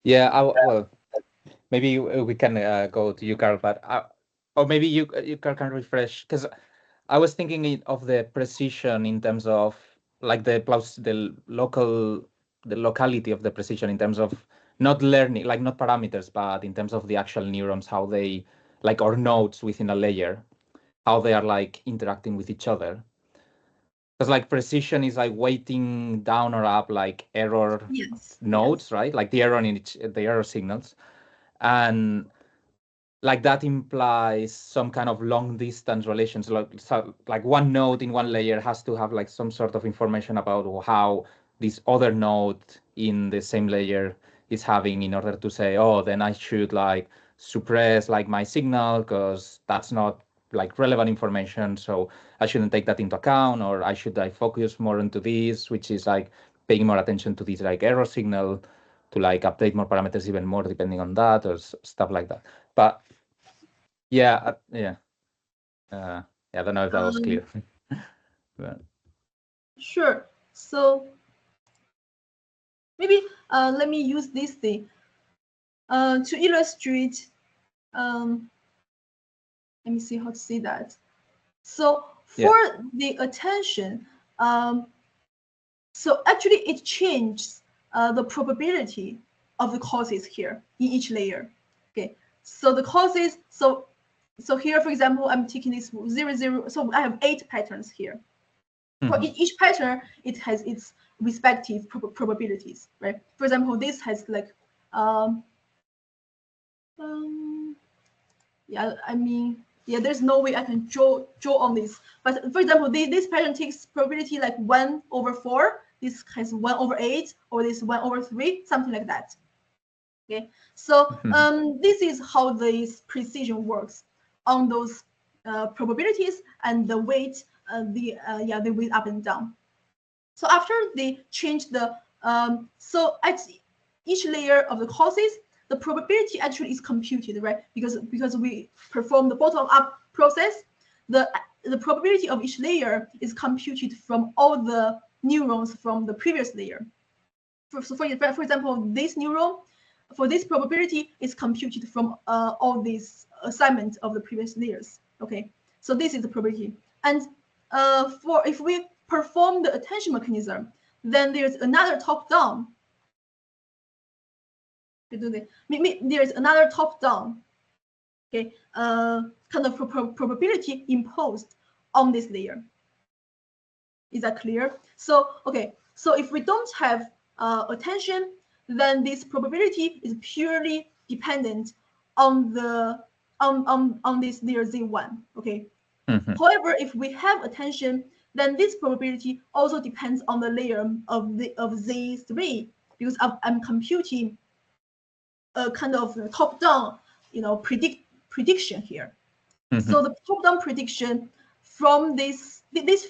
Yeah, well, maybe we can go to you, Carl, but or maybe you Carl, can refresh, because I was thinking of the precision in terms of like the locality of the precision in terms of not learning, like not parameters, but in terms of the actual neurons, how they like, or nodes within a layer, how they are like interacting with each other. Because like precision is like weighting down or up like error nodes, right? Like the error signals. And like that implies some kind of long distance relations. Like one node in one layer has to have like some sort of information about how this other node in the same layer is having, in order to say, oh, then I should like suppress like my signal because that's not like relevant information, so I shouldn't take that into account, or I should like focus more into this, which is like paying more attention to this like error signal to like update more parameters even more depending on that, or stuff like that. But yeah, yeah, I don't know if that was clear. But... Sure. So maybe let me use this thing to illustrate. Let me see how to say that. So for the attention, so actually it changes the probability of the causes here in each layer. Okay, so the causes, so here, for example, I'm taking this 0, 0, so I have 8 patterns here. For each pattern, it has its respective probabilities, right? For example, this has like, yeah, I mean, yeah, there's no way I can draw on this. But for example, this pattern takes probability like 1/4. This has 1/8, or this 1/3, something like that. Okay, so this is how this precision works on those probabilities and the weight, the weight up and down. So after they change the so at each layer of the causes, the probability actually is computed, right? Because we perform the bottom-up process, the probability of each layer is computed from all the neurons from the previous layer. For example, this neuron, for this probability is computed from all these assignments of the previous layers. Okay, so this is the probability. And for if we perform the attention mechanism, then there's another top-down. There's another top-down, okay, kind of probability imposed on this layer. Is that clear? So okay, so if we don't have attention, then this probability is purely dependent on the on this layer Z1. Okay. However, if we have attention, then this probability also depends on the layer of Z3, because I'm computing a kind of top-down, prediction here. So the top-down prediction from this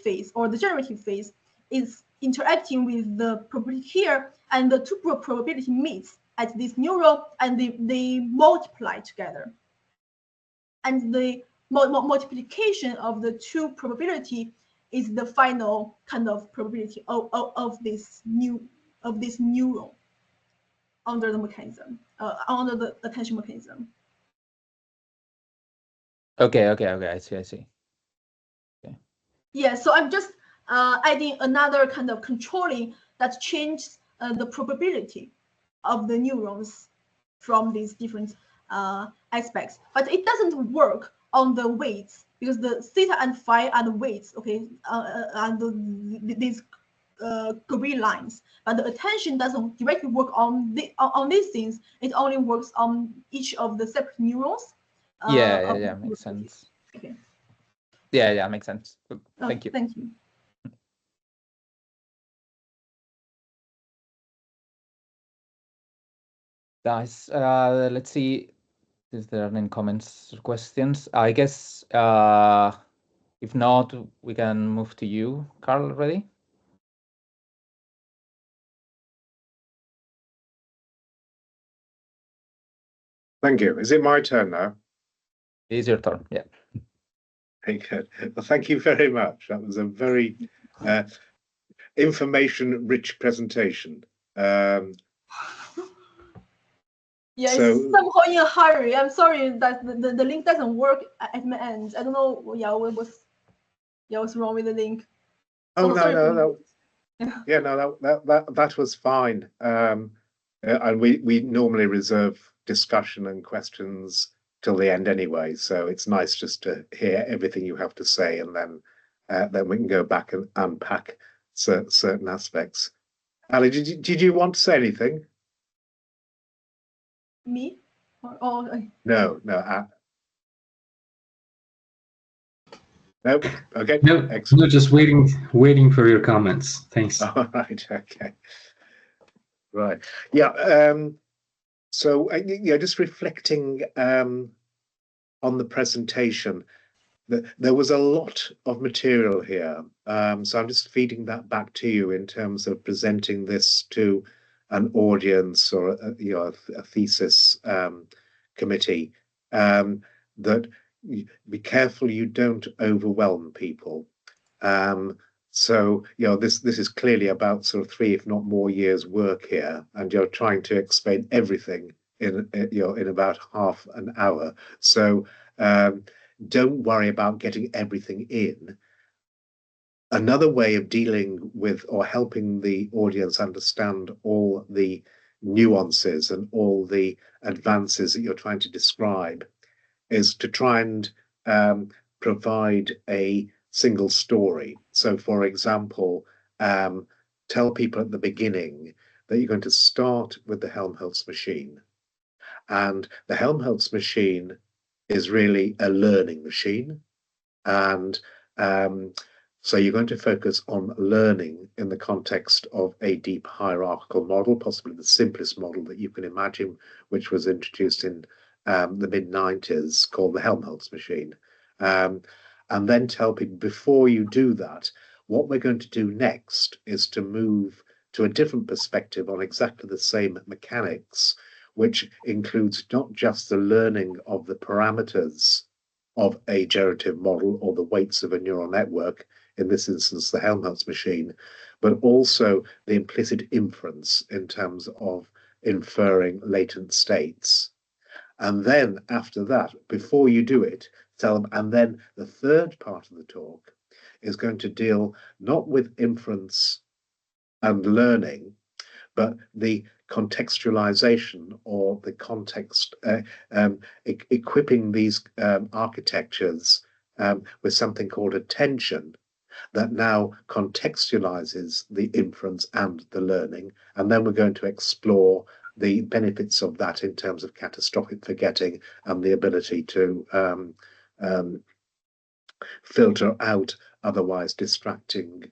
phase, or the generative phase, is interacting with the probability here, and the two probability meets at this neuron, and they multiply together. And the multiplication of the two probability is the final kind of probability of this neuron under the mechanism, under the attention mechanism. Okay, I see. Okay. Yeah, so I'm just adding another kind of controlling that changes the probability of the neurons from these different aspects. But it doesn't work on the weights, because the theta and phi are the weights, okay, and these green lines. But the attention doesn't directly work on these things. It only works on each of the separate neurons. Yeah, makes sense. Okay. Yeah, makes sense. Thank you. Thank you. Guys, let's see if there are any comments or questions. I guess if not, we can move to you, Carl, already. Thank you. Is it my turn now? It is your turn, yeah. Very good. Well, thank you very much. That was a very information-rich presentation. Yeah, So, it's somehow in a hurry. I'm sorry that the link doesn't work at my end. I don't know. Yeah, what's wrong with the link? oh, no. Yeah. Yeah, no, that was fine. And we normally reserve discussion and questions till the end anyway. So it's nice just to hear everything you have to say, and then we can go back and unpack certain aspects. Ali, did you want to say anything? Me? No. Nope. Okay. No, Excellent. no, just waiting for your comments. Thanks. All right. Okay. Right. Yeah. So yeah, just reflecting on the presentation, there was a lot of material here. So I'm just feeding that back to you in terms of presenting this to an audience or a thesis committee. That be careful you don't overwhelm people. So this is clearly about sort of 3, if not more, years' work here, and you're trying to explain everything in about half an hour. So don't worry about getting everything in. Another way of dealing with or helping the audience understand all the nuances and all the advances that you're trying to describe is to try and provide a single story. So, for example, tell people at the beginning that you're going to start with the Helmholtz machine. And the Helmholtz machine is really a learning machine. And so you're going to focus on learning in the context of a deep hierarchical model, possibly the simplest model that you can imagine, which was introduced in the mid-90s, called the Helmholtz machine. And then tell people, before you do that, what we're going to do next is to move to a different perspective on exactly the same mechanics, which includes not just the learning of the parameters of a generative model or the weights of a neural network, in this instance the Helmholtz machine, but also the implicit inference in terms of inferring latent states. And then after that, before you do it, tell them, and then the third part of the talk is going to deal not with inference and learning, but the contextualization or the context, equipping these architectures with something called attention that now contextualizes the inference and the learning. And then we're going to explore the benefits of that in terms of catastrophic forgetting and the ability to filter out otherwise distracting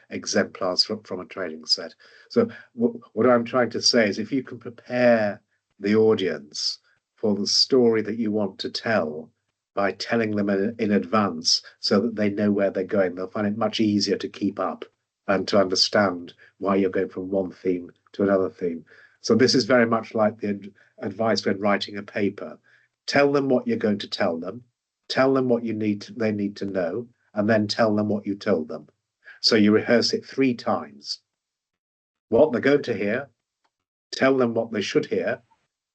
exemplars from a training set. So what I'm trying to say is, if you can prepare the audience for the story that you want to tell by telling them in advance so that they know where they're going, they'll find it much easier to keep up and to understand why you're going from one theme to another theme. So this is very much like the advice when writing a paper. Tell them what you're going to tell them what they need to know, and then tell them what you told them. So you rehearse it 3 times. What they're going to hear, tell them what they should hear,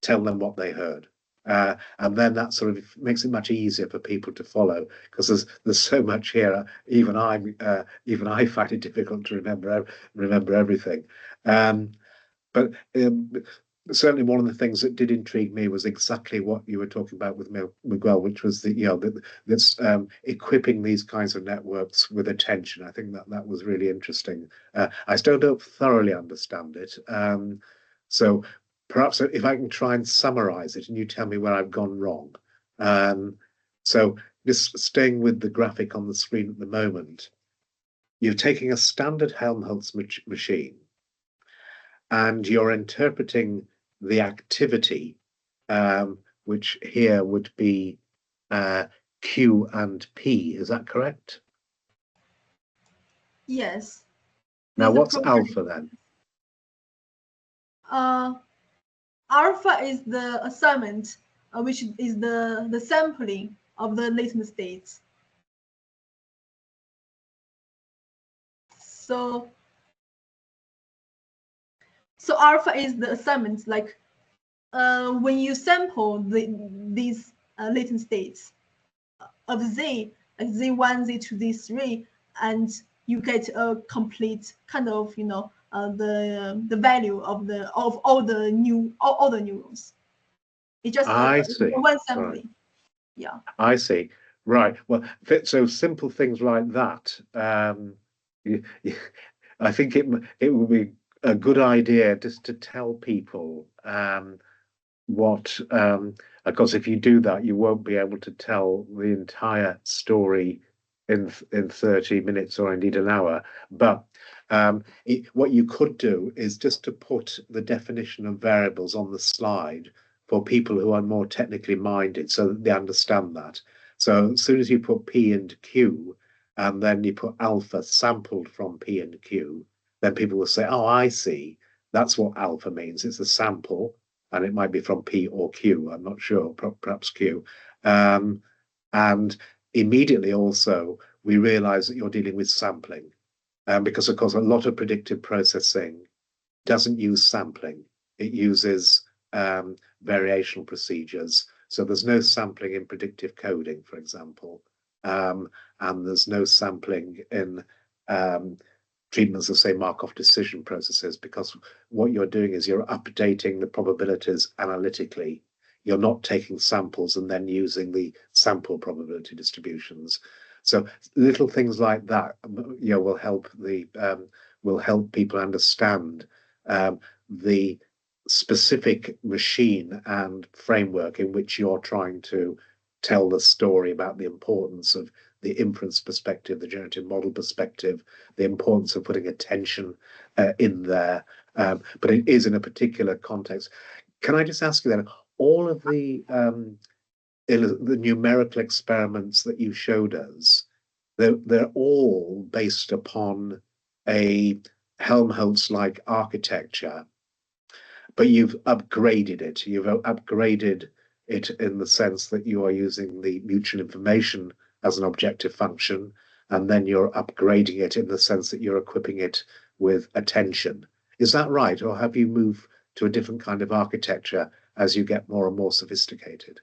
tell them what they heard. And then that sort of makes it much easier for people to follow, because there's so much here. Even I find it difficult to remember everything. But certainly one of the things that did intrigue me was exactly what you were talking about with Miguel, which was that's equipping these kinds of networks with attention. I think that was really interesting. I still don't thoroughly understand it. So perhaps if I can try and summarize it and you tell me where I've gone wrong. So just staying with the graphic on the screen at the moment, you're taking a standard Helmholtz machine and you're interpreting the activity, which here would be Q and P. Is that correct? Yes. Now, what's alpha then? Alpha is the assignment, which is the sampling of the latent states. So alpha is the assignment, like when you sample these latent states of Z, like Z1, Z2, Z3, and you get a complete kind of, the value of all the neurons. It's just one sampling. Right. Yeah. I see. Right. Well, so simple things like that. I think it would be a good idea just to tell people what, because if you do that, you won't be able to tell the entire story in 30 minutes or indeed an hour. But what you could do is just to put the definition of variables on the slide for people who are more technically minded so that they understand that. So as soon as you put P and Q, and then you put alpha sampled from P and Q, then people will say, oh, I see. That's what alpha means. It's a sample, and it might be from P or Q. I'm not sure, perhaps Q. And immediately also, we realize that you're dealing with sampling. Because, of course, a lot of predictive processing doesn't use sampling. It uses variational procedures. So there's no sampling in predictive coding, for example. And there's no sampling in treatments of, say, Markov decision processes, because what you're doing is you're updating the probabilities analytically. You're not taking samples and then using the sample probability distributions. So little things like that, will help people understand the specific machine and framework in which you're trying to tell the story about the importance of the inference perspective, the generative model perspective, the importance of putting attention in there. But it is in a particular context. Can I just ask you then, all of the numerical experiments that you showed us, they're all based upon a Helmholtz-like architecture, but you've upgraded it. You've upgraded it in the sense that you are using the mutual information as an objective function, and then you're upgrading it in the sense that you're equipping it with attention. Is that right? Or have you moved to a different kind of architecture as you get more and more sophisticated?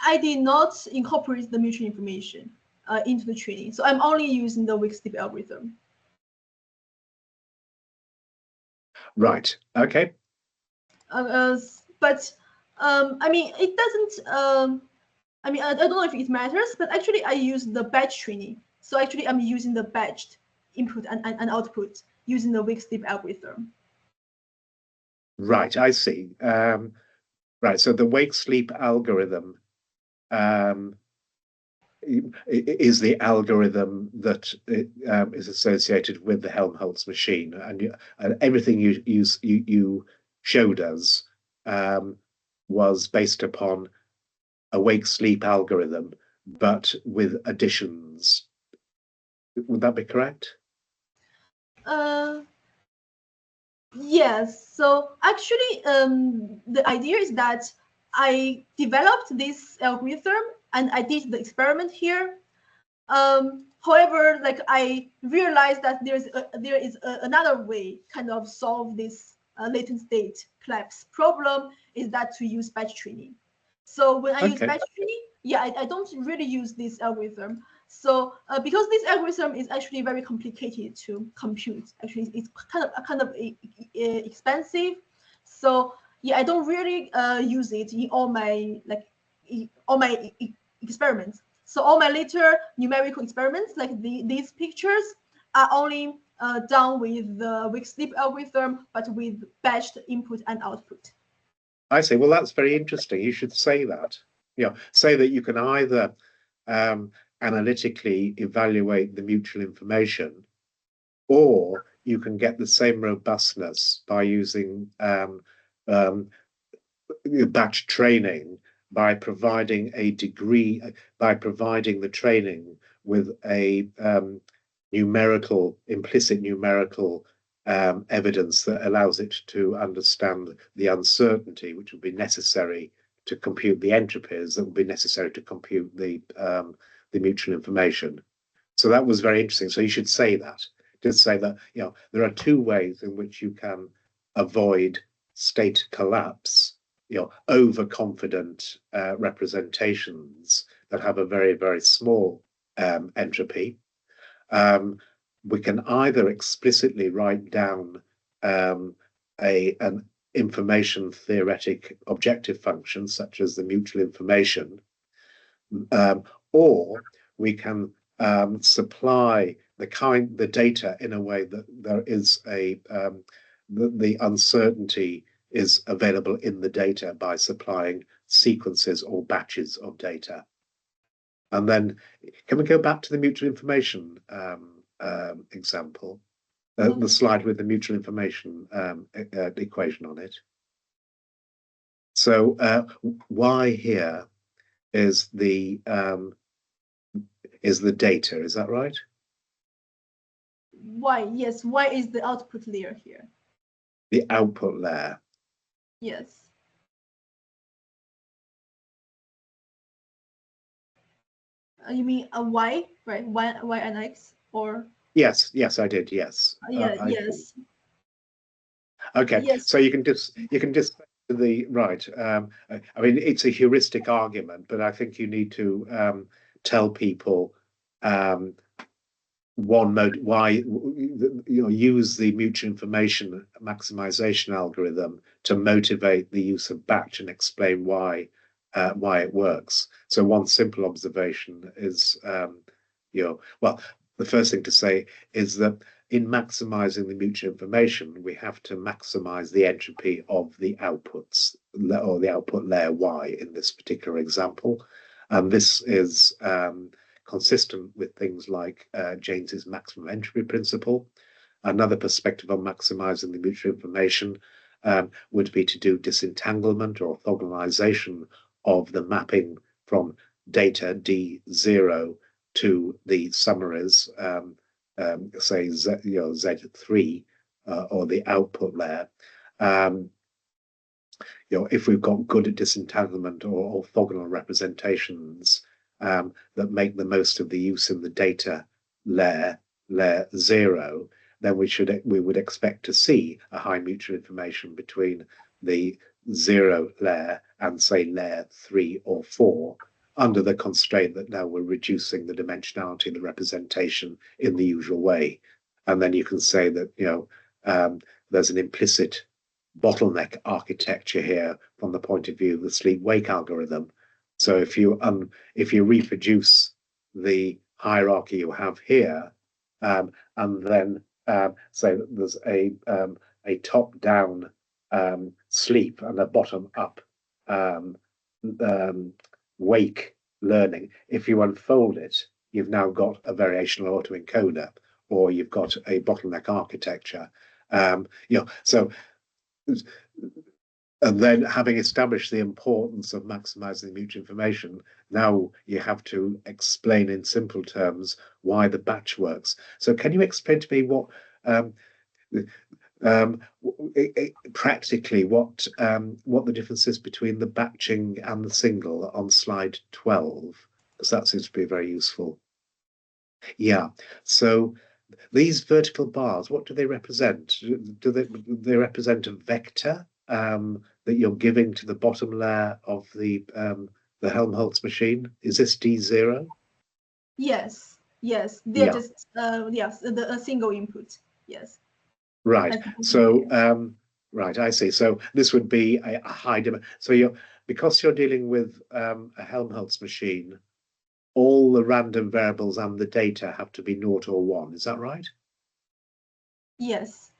I did not incorporate the mutual information into the training. So I'm only using the weak sleep algorithm. Right. Okay. But I mean, it doesn't. I mean, I don't know if it matters, but actually, I use the batch training. So actually, I'm using the batched input and output using the weak sleep algorithm. Right. I see. Right. So the wake sleep algorithm is the algorithm that is associated with the Helmholtz machine, and everything you showed us was based upon a wake sleep algorithm, but with additions. Would that be correct? Yes. So actually, the idea is that I developed this algorithm and I did the experiment here. However, like I realized that there is another way kind of solve this latent state collapse problem, is that to use batch training. So when I use batch training, yeah, I don't really use this algorithm. So because this algorithm is actually very complicated to compute, actually it's kind of expensive. So yeah, I don't really use it in all my experiments. So all my later numerical experiments, like these pictures, are only done with the weak sleep algorithm, but with batched input and output. I say, well, that's very interesting. You should say that. Say that you can either analytically evaluate the mutual information, or you can get the same robustness by using batch training, by providing a degree, by providing the training with a implicit numerical evidence that allows it to understand the uncertainty which would be necessary to compute the entropies that would be necessary to compute the mutual information. So that was very interesting. So you should say that. Just say that there are two ways in which you can avoid state collapse. Overconfident representations that have a very, very small entropy. We can either explicitly write down an information theoretic objective function, such as the mutual information, or we can supply the data in a way that there is the uncertainty is available in the data by supplying sequences or batches of data. And then, can we go back to the mutual information example? The slide with the mutual information equation on it. So Y here is the data, is that right? Y, yes, Y is the output layer here. The output layer. Yes. You mean a Y, right? Y and X, or? Yes, I did. Yes. Yes. Okay. Yes. So you can just the right. I mean, it's a heuristic argument, but I think you need to tell people one mode why use the mutual information maximization algorithm to motivate the use of batch and explain why it works. So one simple observation is well, the first thing to say is that in maximizing the mutual information, we have to maximize the entropy of the outputs, or the output layer Y in this particular example. And this is consistent with things like James's maximum entropy principle. Another perspective on maximizing the mutual information would be to do disentanglement or orthogonalization of the mapping from data D0 to the summaries, say Z3 or the output layer. If we've got good disentanglement or orthogonal representations that make the most of the use in the data layer 0, then we would expect to see a high mutual information between the 0 layer and say layer 3 or 4, under the constraint that now we're reducing the dimensionality of the representation in the usual way. And then you can say that there's an implicit bottleneck architecture here from the point of view of the sleep-wake algorithm. So if you reproduce the hierarchy you have here, and then say that there's a top-down sleep and a bottom-up wake learning, if you unfold it, you've now got a variational autoencoder, or you've got a bottleneck architecture. So, and then having established the importance of maximizing mutual information, now you have to explain in simple terms why the batch works. So can you explain to me what practically what the difference is between the batching and the single on slide 12, because that seems to be very useful. Yeah, so these vertical bars, what do they represent? Do they represent a vector that you're giving to the bottom layer of the Helmholtz machine? Is this D0? Yes, yes, they're Yeah. just yes, a single input. Yes. Right. As opposed to So, layers. right, I see. So this would be a high demand. So because you're dealing with a Helmholtz machine, all the random variables and the data have to be 0 or 1. Is that right? Yes.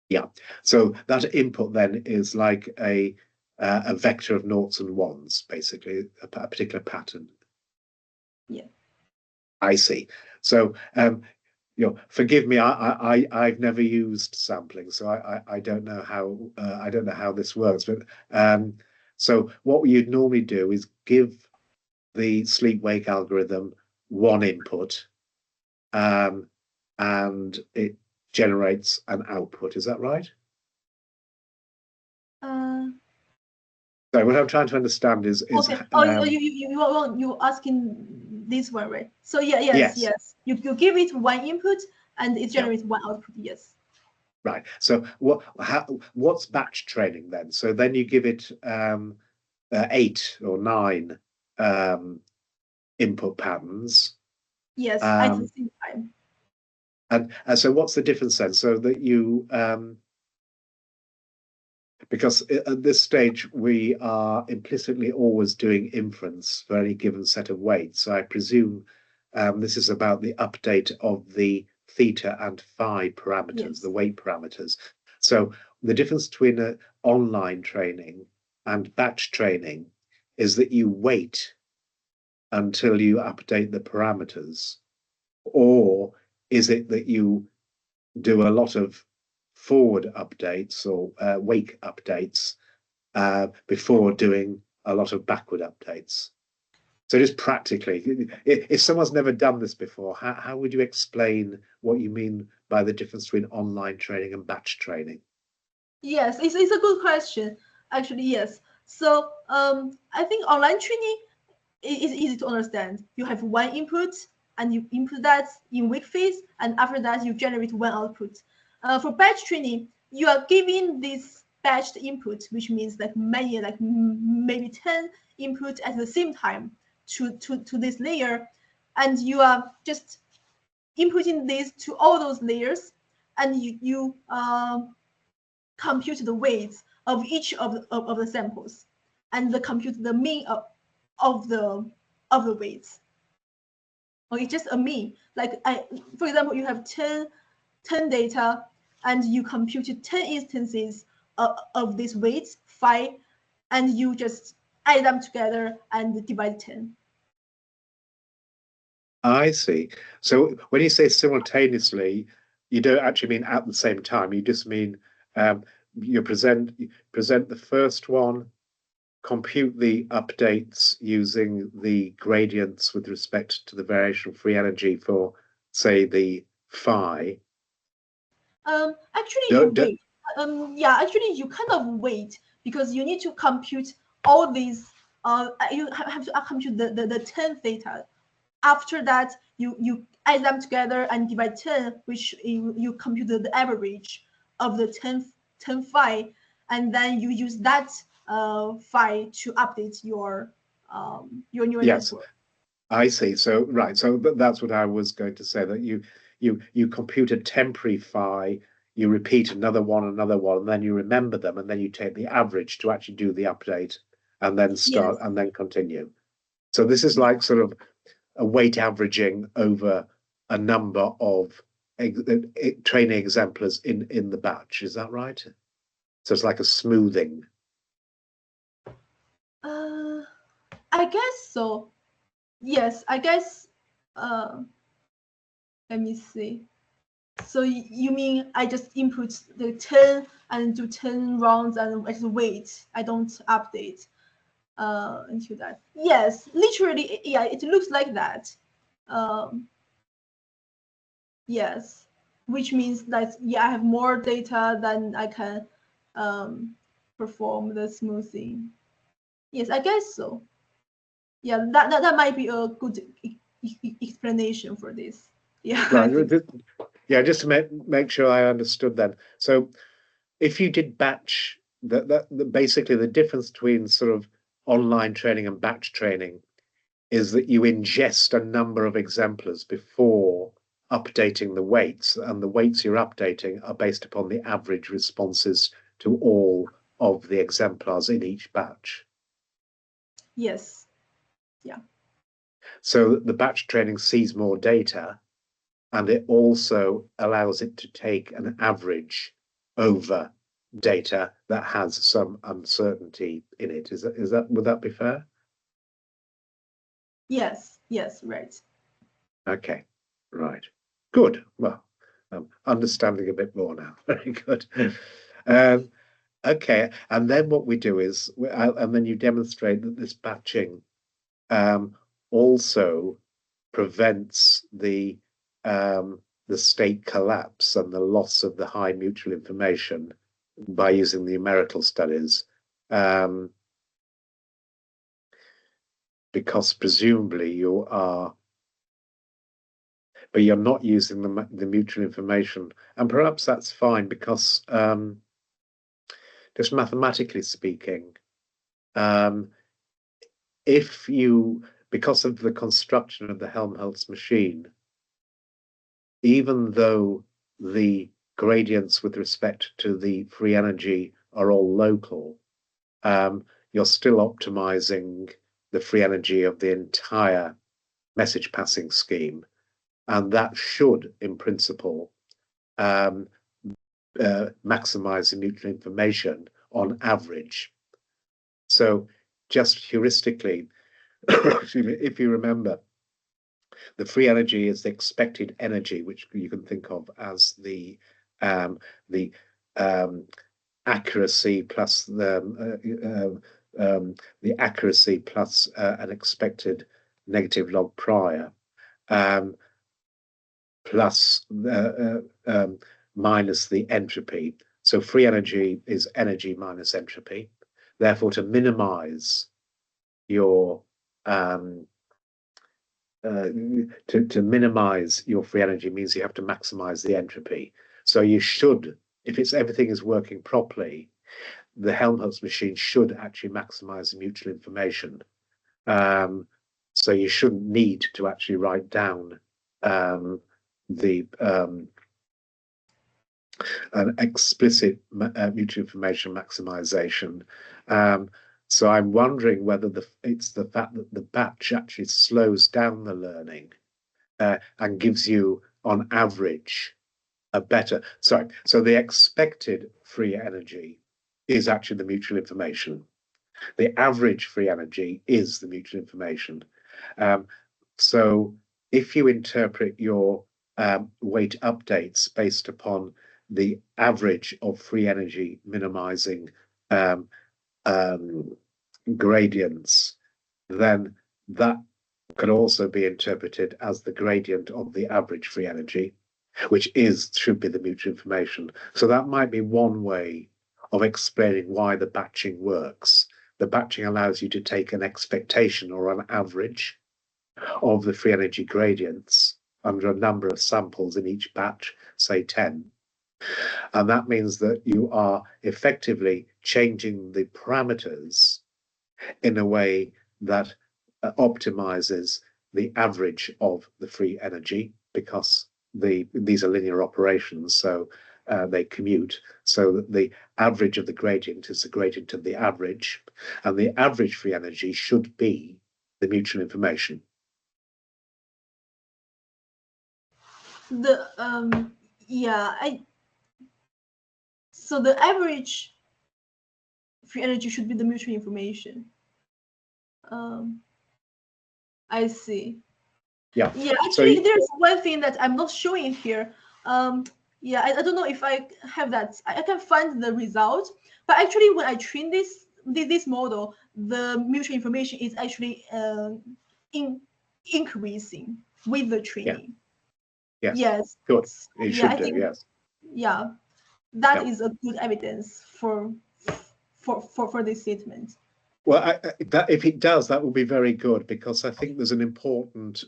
Yeah. So that input then is like a vector of noughts and ones, basically, a particular pattern. Yeah. I see. So forgive me, I've never used sampling, so I don't know how this works. But so what you'd normally do is give the sleep-wake algorithm one input, and it generates an output. Is that right? So what I'm trying to understand is Okay. You asking this one, right? So yes. yes. You give it one input and it Yeah. generates one output. Yes. Right. So what's batch training then? So then you give it 8 or 9 input patterns. Yes, at the same time. And so what's the difference then? So that you because at this stage we are implicitly always doing inference for any given set of weights. So I presume this is about the update of the theta and phi parameters, Yes. the weight parameters. So the difference between online training and batch training is that you wait until you update the parameters, or is it that you do a lot of forward updates or wake updates before doing a lot of backward updates? So just practically, if someone's never done this before, how would you explain what you mean by the difference between online training and batch training? Yes, it's a good question. Actually, yes. So I think online training is easy to understand. You have one input and you input that in weak phase, and after that you generate one output. For batch training, you are giving this batched input, which means like many, like maybe 10 input at the same time to this layer, and you are just inputting this to all those layers, and you compute the weights of each of the samples, and compute the mean of the weights. Okay, just a mean. Like for example, you have 10 data, and you computed 10 instances of these weights, phi, and you just add them together and divide 10. I see. So when you say simultaneously, you don't actually mean at the same time. You just mean you present the first one, compute the updates using the gradients with respect to the variation free energy for, say, the phi. Actually, you wait. Yeah, actually, you kind of wait because you need to compute all these. You have to compute the 10 theta. After that, you add them together and divide 10, which you compute the average of the 10 phi, and then you use that phi to update your neural Yes, network. I see. So right, so that's what I was going to say, that you compute a temporary phi, you repeat another one, and then you remember them, and then you take the average to actually do the update, and then start Yes. and then continue. So this is like sort of a weight averaging over a number of training exemplars in the batch. Is that right? So it's like a smoothing. I guess so. Yes, I guess. Let me see. So you mean I just input the 10 and do 10 rounds and I just wait. I don't update into that. Yes, literally, yeah, it looks like that. Um, yes, which means that yeah, I have more data than I can perform the smoothing. Yes, I guess so. Yeah, that might be a good explanation for this. Yeah, I Right. think. Yeah, just to make sure I understood then. So if you did batch, basically the difference between sort of online training and batch training is that you ingest a number of exemplars before updating the weights, and the weights you're updating are based upon the average responses to all of the exemplars in each batch. Yes. Yeah. So the batch training sees more data, and it also allows it to take an average over data that has some uncertainty in it. Would that be fair? Yes. Yes. Right. Okay. Right. Good. Well, I'm understanding a bit more now. Very good. Okay. And then what we do is, and then you demonstrate that this batching also prevents the state collapse and the loss of the high mutual information by using the numerical studies, because presumably you are, but you're not using the mutual information, and perhaps that's fine because just mathematically speaking, if you, because of the construction of the Helmholtz machine, even though the gradients with respect to the free energy are all local, you're still optimizing the free energy of the entire message passing scheme. And that should, in principle, maximize the mutual information on average. So just heuristically, if you remember, the free energy is the expected energy, which you can think of as the accuracy plus the accuracy plus an expected negative log prior, plus minus the entropy. So free energy is energy minus entropy. Therefore, to minimize your to minimize your free energy means you have to maximize the entropy. So you should, if everything is working properly, the Helmholtz machine should actually maximize the mutual information. So you shouldn't need to actually write down the an explicit mutual information maximization. So I'm wondering whether it's the fact that the batch actually slows down the learning and gives you, on average, a better. So the expected free energy is actually the mutual information. The average free energy is the mutual information. So if you interpret your weight updates based upon the average of free energy minimizing gradients, then that could also be interpreted as the gradient of the average free energy, which should be the mutual information. So that might be one way of explaining why the batching works. The batching allows you to take an expectation or an average of the free energy gradients under a number of samples in each batch, say 10. And that means that you are effectively changing the parameters in a way that optimizes the average of the free energy, because these are linear operations, so they commute, so that the average of the gradient is the gradient of the average, and the average free energy should be the mutual information. So the average free energy should be the mutual information. I see. Yeah. Actually, there's one thing that I'm not showing here. Yeah, I don't know if I have that. I can find the result, but actually, when I train this model, the mutual information is actually increasing with the training. Yeah. Yes. Good. It should do. Yes. Yeah, that is a good evidence for this statement. Well, if it does, that will be very good, because I think there's an important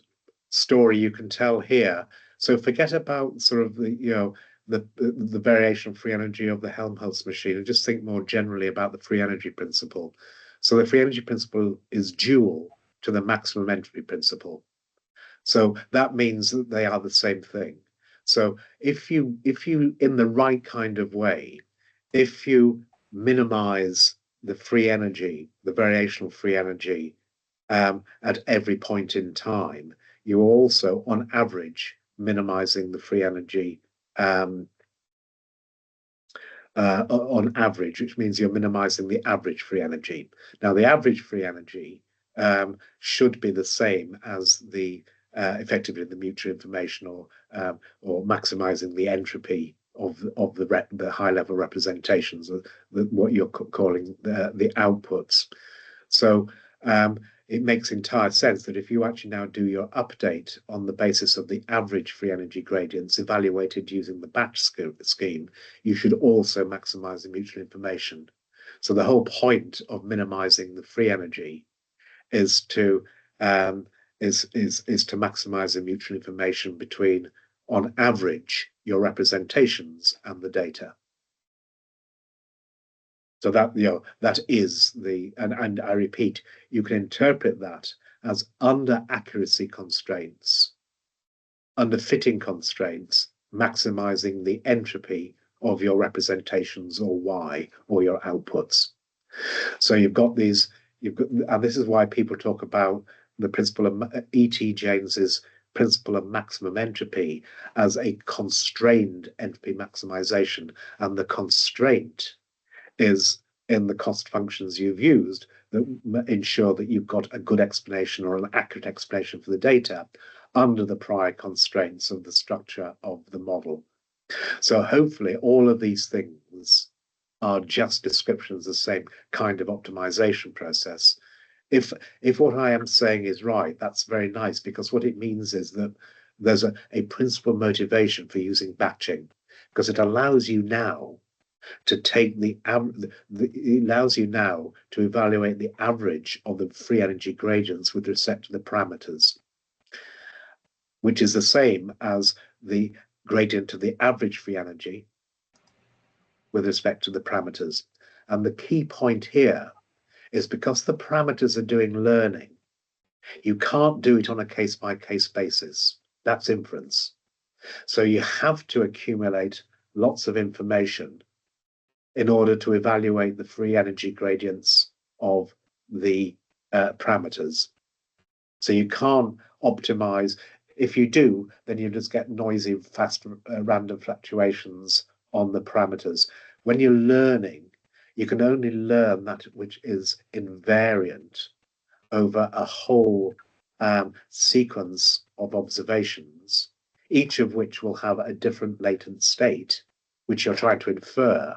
story you can tell here. So forget about sort of the variation of free energy of the Helmholtz machine, and just think more generally about the free energy principle. So the free energy principle is dual to the maximum entropy principle. So that means that they are the same thing. So if you in the right kind of way, if you minimize the free energy, the variational free energy at every point in time, you're also on average minimizing the free energy on average, which means you're minimizing the average free energy. Now, the average free energy should be the same as the effectively the mutual information or maximizing the entropy of the high level representations of what you're calling the outputs. So it makes entire sense that if you actually now do your update on the basis of the average free energy gradients evaluated using the batch scheme, you should also maximize the mutual information. So the whole point of minimizing the free energy is to maximize the mutual information between, on average, your representations and the data. So that, that is the, and I repeat, you can interpret that as under accuracy constraints, under fitting constraints, maximizing the entropy of your representations or Y or your outputs. So you've got these, and this is why people talk about the principle of E.T. James's principle of maximum entropy as a constrained entropy maximization, and the constraint is in the cost functions you've used that ensure that you've got a good explanation or an accurate explanation for the data under the prior constraints of the structure of the model. So hopefully all of these things are just descriptions of the same kind of optimization process. If what I am saying is right, that's very nice, because what it means is that there's a principal motivation for using batching, because it allows you now to take it allows you now to evaluate the average of the free energy gradients with respect to the parameters, which is the same as the gradient of the average free energy with respect to the parameters. And the key point here is, because the parameters are doing learning, you can't do it on a case-by-case basis. That's inference. So you have to accumulate lots of information in order to evaluate the free energy gradients of the parameters. So you can't optimize. If you do, then you just get noisy, fast, random fluctuations on the parameters. When you're learning, you can only learn that which is invariant over a whole sequence of observations, each of which will have a different latent state, which you're trying to infer,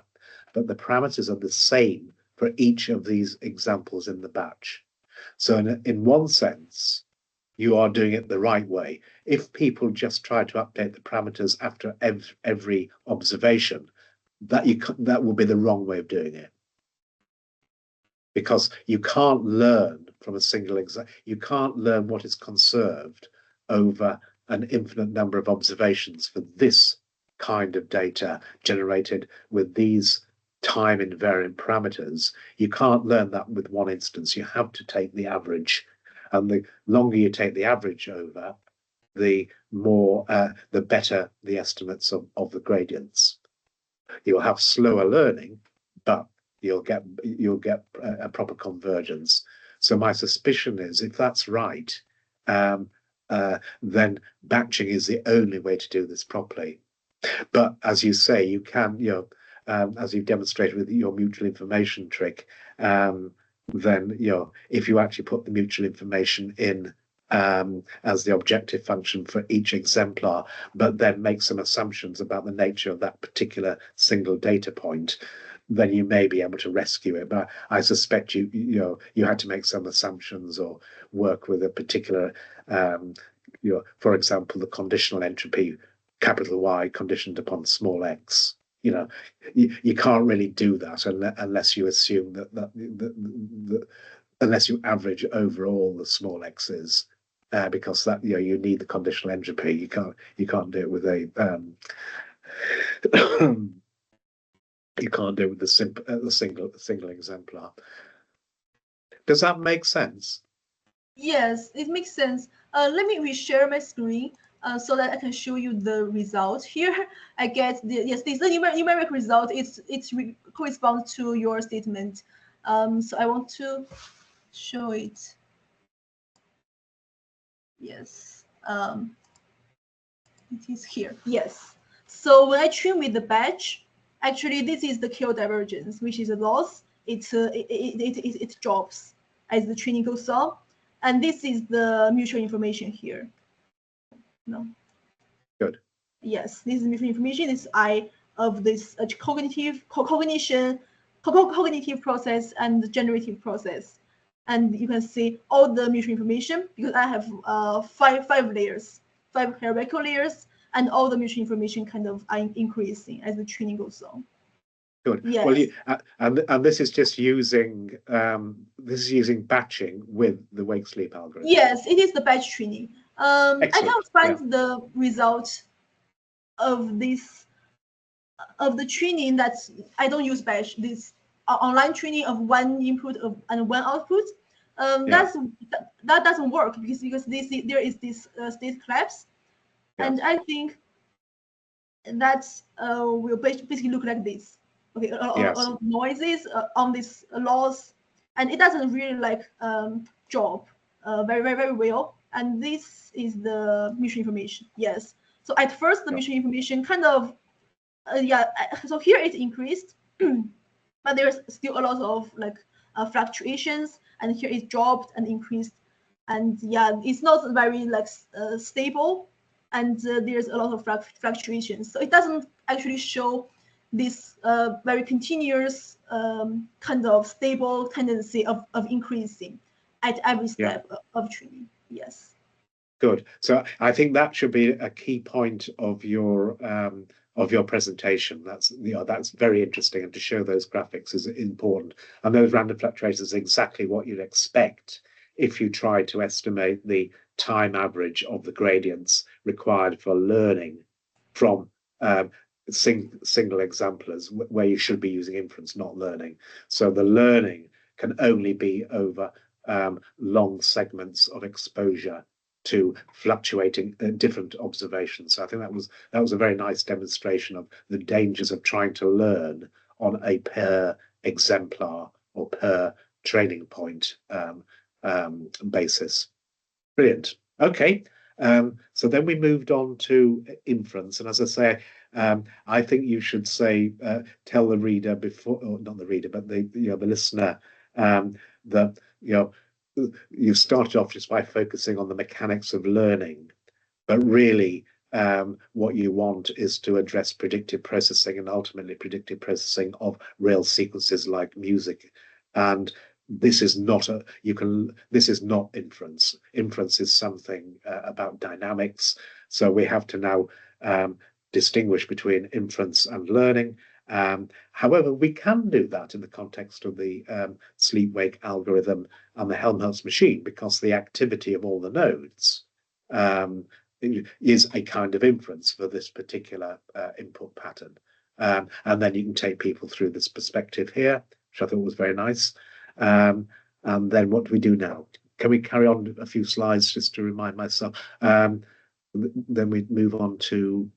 but the parameters are the same for each of these examples in the batch. So in one sense, you are doing it the right way. If people just try to update the parameters after every observation, that will be the wrong way of doing it. Because you can't learn from a single example, you can't learn what is conserved over an infinite number of observations for this kind of data generated with these time invariant parameters. You can't learn that with one instance. You have to take the average, and the longer you take the average over, the more the better the estimates of the gradients. You'll have slower learning, but you'll get a proper convergence. So my suspicion is, if that's right, then batching is the only way to do this properly. But as you say, you can, as you've demonstrated with your mutual information trick, then if you actually put the mutual information in as the objective function for each exemplar, but then make some assumptions about the nature of that particular single data point, then you may be able to rescue it. But I suspect you had to make some assumptions or work with a particular, for example, the conditional entropy, capital Y conditioned upon small x. You can't really do that unless you assume that unless you average over all the small x's, because that you need the conditional entropy. You can't do it with a you can't do it with the single exemplar. Does that make sense? Yes, it makes sense. Let me reshare my screen so that I can show you the result. Here I get yes, this is the numeric result. Corresponds to your statement. So I want to show it. Yes. It is here. Yes. So when I train with the batch, actually this is the KO divergence, which is a loss. It drops as the training goes on, and this is the mutual information here. No. Good. Yes, this is mutual information. Is I of this cognitive process and the generative process, and you can see all the mutual information because I have five layers, 5 hierarchical layers, and all the mutual information kind of are increasing as the training goes on. Good. Yes. Well, and this is just using batching with the wake sleep algorithm. Yes, it is the batch training. I can't find Yeah. the result of this of the training that's I don't use batch. This online training of one input and one output. That doesn't work because there is this state collapse, and I think that will basically look like this. Okay, a lot of noises on this loss, and it doesn't really like drop very well. And this is the mutual information. Yes. So at first the mutual information kind of so here it increased, but there's still a lot of like fluctuations, and here it dropped and increased, and it's not very like stable, and there's a lot of fluctuations. So it doesn't actually show this very continuous kind of stable tendency of increasing at every step of training. Yes. Good. So I think that should be a key point of your presentation. That's very interesting, and to show those graphics is important. And those random fluctuations are exactly what you'd expect if you try to estimate the time average of the gradients required for learning from single exemplars, where you should be using inference, not learning. So the learning can only be over long segments of exposure to fluctuating different observations. So I think that was a very nice demonstration of the dangers of trying to learn on a per exemplar or per training point basis. Brilliant. Okay. So then we moved on to inference, and as I say, I think you should say tell the reader before, or not the reader, but the listener that you started off just by focusing on the mechanics of learning, but really what you want is to address predictive processing and ultimately predictive processing of real sequences like music. And this is not inference. Inference is something about dynamics. So we have to now distinguish between inference and learning. However, we can do that in the context of the sleep-wake algorithm and the Helmholtz machine, because the activity of all the nodes is a kind of inference for this particular input pattern. And then you can take people through this perspective here, which I thought was very nice. And then what do we do now? Can we carry on a few slides just to remind myself? Then we move on to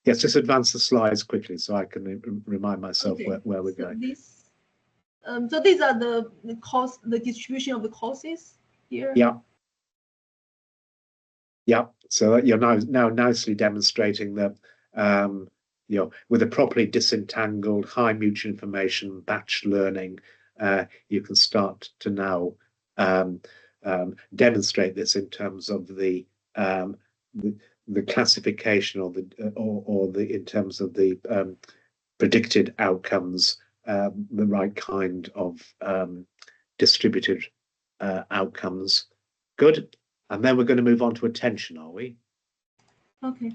yes, just advance the slides quickly so I can remind myself where we're going. So these are the distribution of the causes here. Yeah. So you're now nicely demonstrating that with a properly disentangled, high mutual information batch learning, you can start to now demonstrate this in terms of the classification in terms of the predicted outcomes, the right kind of distributed outcomes. Good. And then we're going to move on to attention, are we? Okay.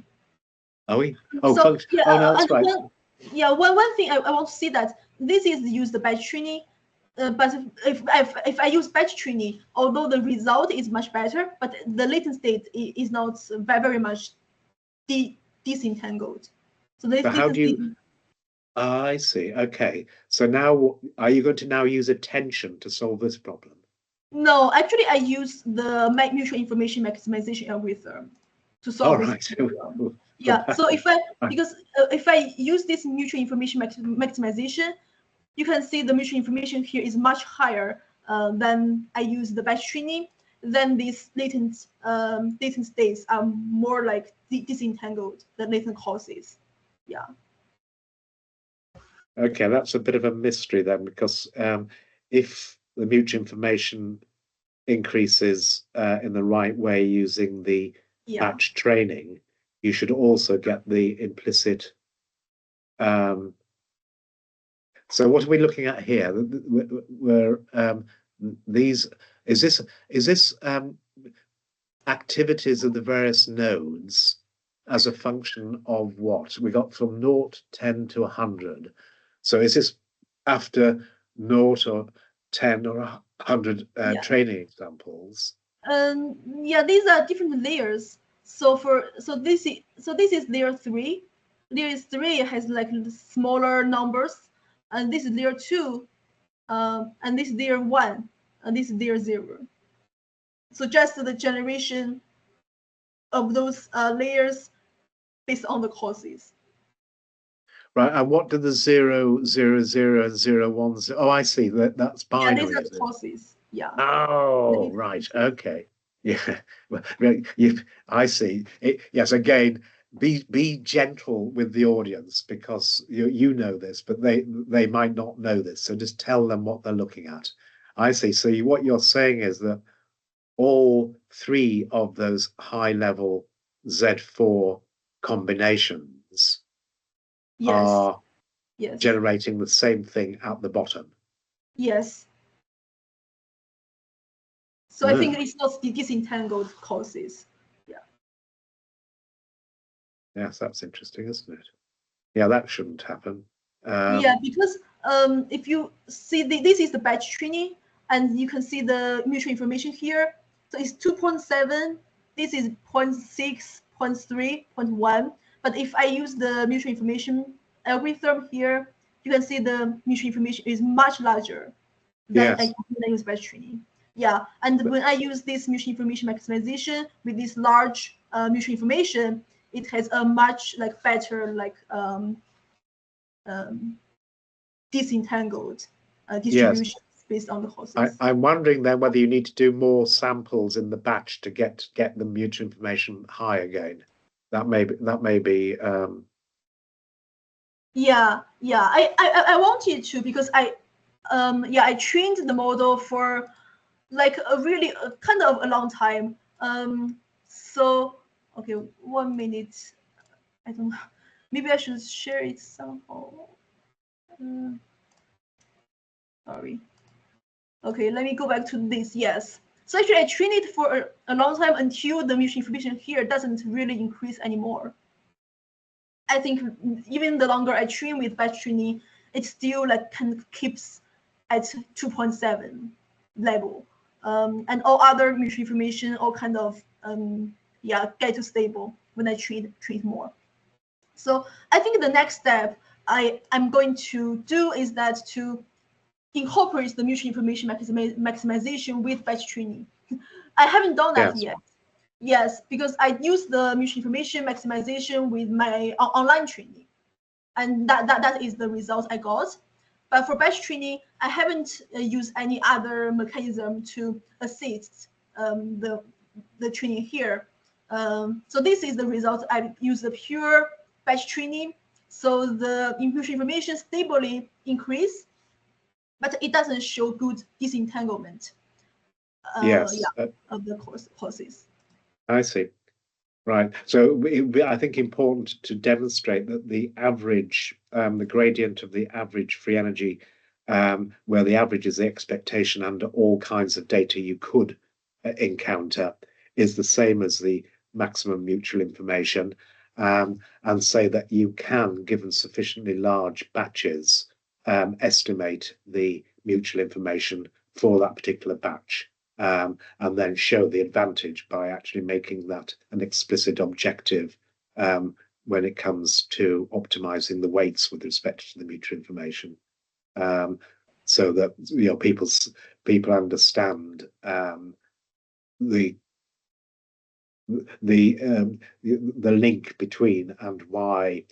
Are we? Oh, so, oh no, that's right. One thing I want to see that this is use the batch training, but if I use batch training, although the result is much better, but the latent state is not very much disentangled. So I see. Okay. So now, are you going to now use attention to solve this problem? No, actually, I use the mutual information maximization algorithm to All solve this right. problem. Yeah. So if I use this mutual information maximization, you can see the mutual information here is much higher than I use the batch training. Then these latent states are more like disentangled than latent causes. Yeah. Okay, that's a bit of a mystery then, because if the mutual information increases in the right way using the batch training, you should also get the implicit. So what are we looking at here? Where these is this activities of the various nodes as a function of what? We got from 0, 10 to 100. So is this after 0 or 10 or 100 training examples? Yeah, these are different layers. So this is layer 3. Layer 3 has like smaller numbers, and this is layer 2, and this is layer 1, and this is layer 0. So just the generation of those layers based on the causes. Right, and what do the 0, 0, 0, and 0, 1? Oh, I see. That's binary. Yeah, these are the causes. Yeah. Oh, right. Okay. Yeah. Well, I see. Yes. Again, be gentle with the audience, because you know this, but they might not know this. So just tell them what they're looking at. I see. So what you're saying is that all three of those high-level Z4 combinations are generating the same thing at the bottom. Yes. So I think it's not the disentangled causes. Yeah. Yes, that's interesting, isn't it? Yeah, that shouldn't happen. Yeah, because if you see this is the batch training, and you can see the mutual information here. So it's 2.7. This is 0.6, 0.3, 0.1. But if I use the mutual information algorithm here, you can see the mutual information is much larger than I use batch training. Yeah, and when I use this mutual information maximization with this large mutual information, it has a much like better like disentangled distributions based on the causes. I'm wondering then whether you need to do more samples in the batch to get the mutual information high again. That may be. Yeah, I wanted to, because I trained the model for like a really kind of a long time. So okay, 1 minute. I don't know. Maybe I should share it somehow. Sorry. Okay, let me go back to this. Yes. So actually, I trained it for a long time until the mutual information here doesn't really increase anymore. I think even the longer I train with batch training, it still like kind of keeps at 2.7 level. And all other mutual information all kind of get to stable when I treat more. So I think the next step I'm going to do is that to incorporate the mutual information maximization with batch training. I haven't done that yet. Yes, because I use the mutual information maximization with my online training, and that is the result I got. But for batch training, I haven't used any other mechanism to assist the training here. So this is the result. I use the pure batch training, so the mutual information stably increase, but it doesn't show good disentanglement of the causes. I see. Right. So I think important to demonstrate that the average, the gradient of the average free energy, where the average is the expectation under all kinds of data you could encounter, is the same as the maximum mutual information, and say that you can, given sufficiently large batches, estimate the mutual information for that particular batch. And then show the advantage by actually making that an explicit objective when it comes to optimizing the weights with respect to the mutual information, so that people understand the link between and why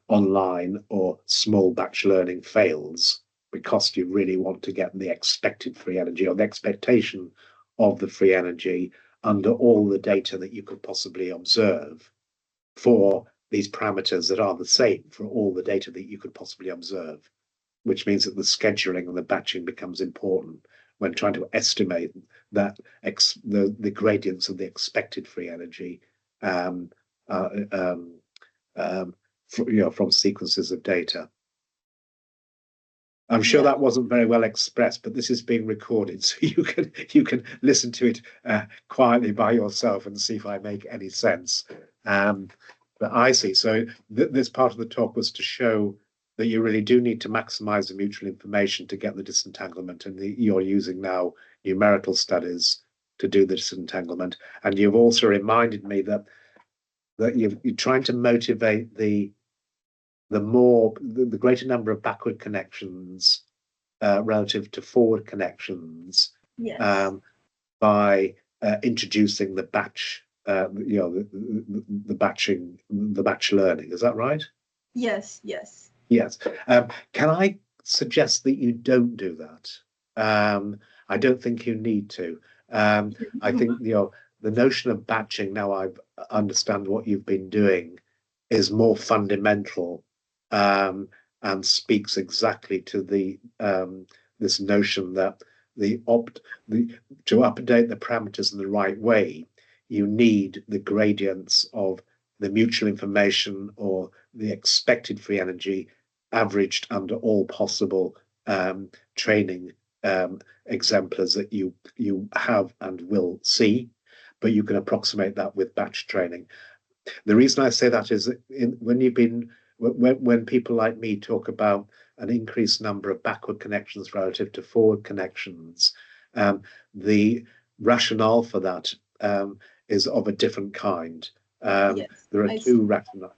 online or small batch learning fails, because you really want to get the expected free energy or the expectation of the free energy under all the data that you could possibly observe for these parameters that are the same for all the data that you could possibly observe, which means that the scheduling and the batching becomes important when trying to estimate that the gradients of the expected free energy from sequences of data. I'm sure that wasn't very well expressed, but this is being recorded, so you can listen to it quietly by yourself and see if I make any sense. But I see. So this part of the talk was to show that you really do need to maximize the mutual information to get the disentanglement, and you're using now numerical studies to do the disentanglement. And you've also reminded me that you're trying to motivate the greater number of backward connections relative to forward connections, Yes. by introducing the batch, the batch learning. Is that right? Yes. Yes. Yes. Can I suggest that you don't do that? I don't think you need to. I think the notion of batching, now I understand what you've been doing, is more fundamental, and speaks exactly to the this notion that to update the parameters in the right way, you need the gradients of the mutual information or the expected free energy averaged under all possible training exemplars that you have and will see, but you can approximate that with batch training. The reason I say that is that when people like me talk about an increased number of backward connections relative to forward connections, the rationale for that is of a different kind. Yes. There are two rationales.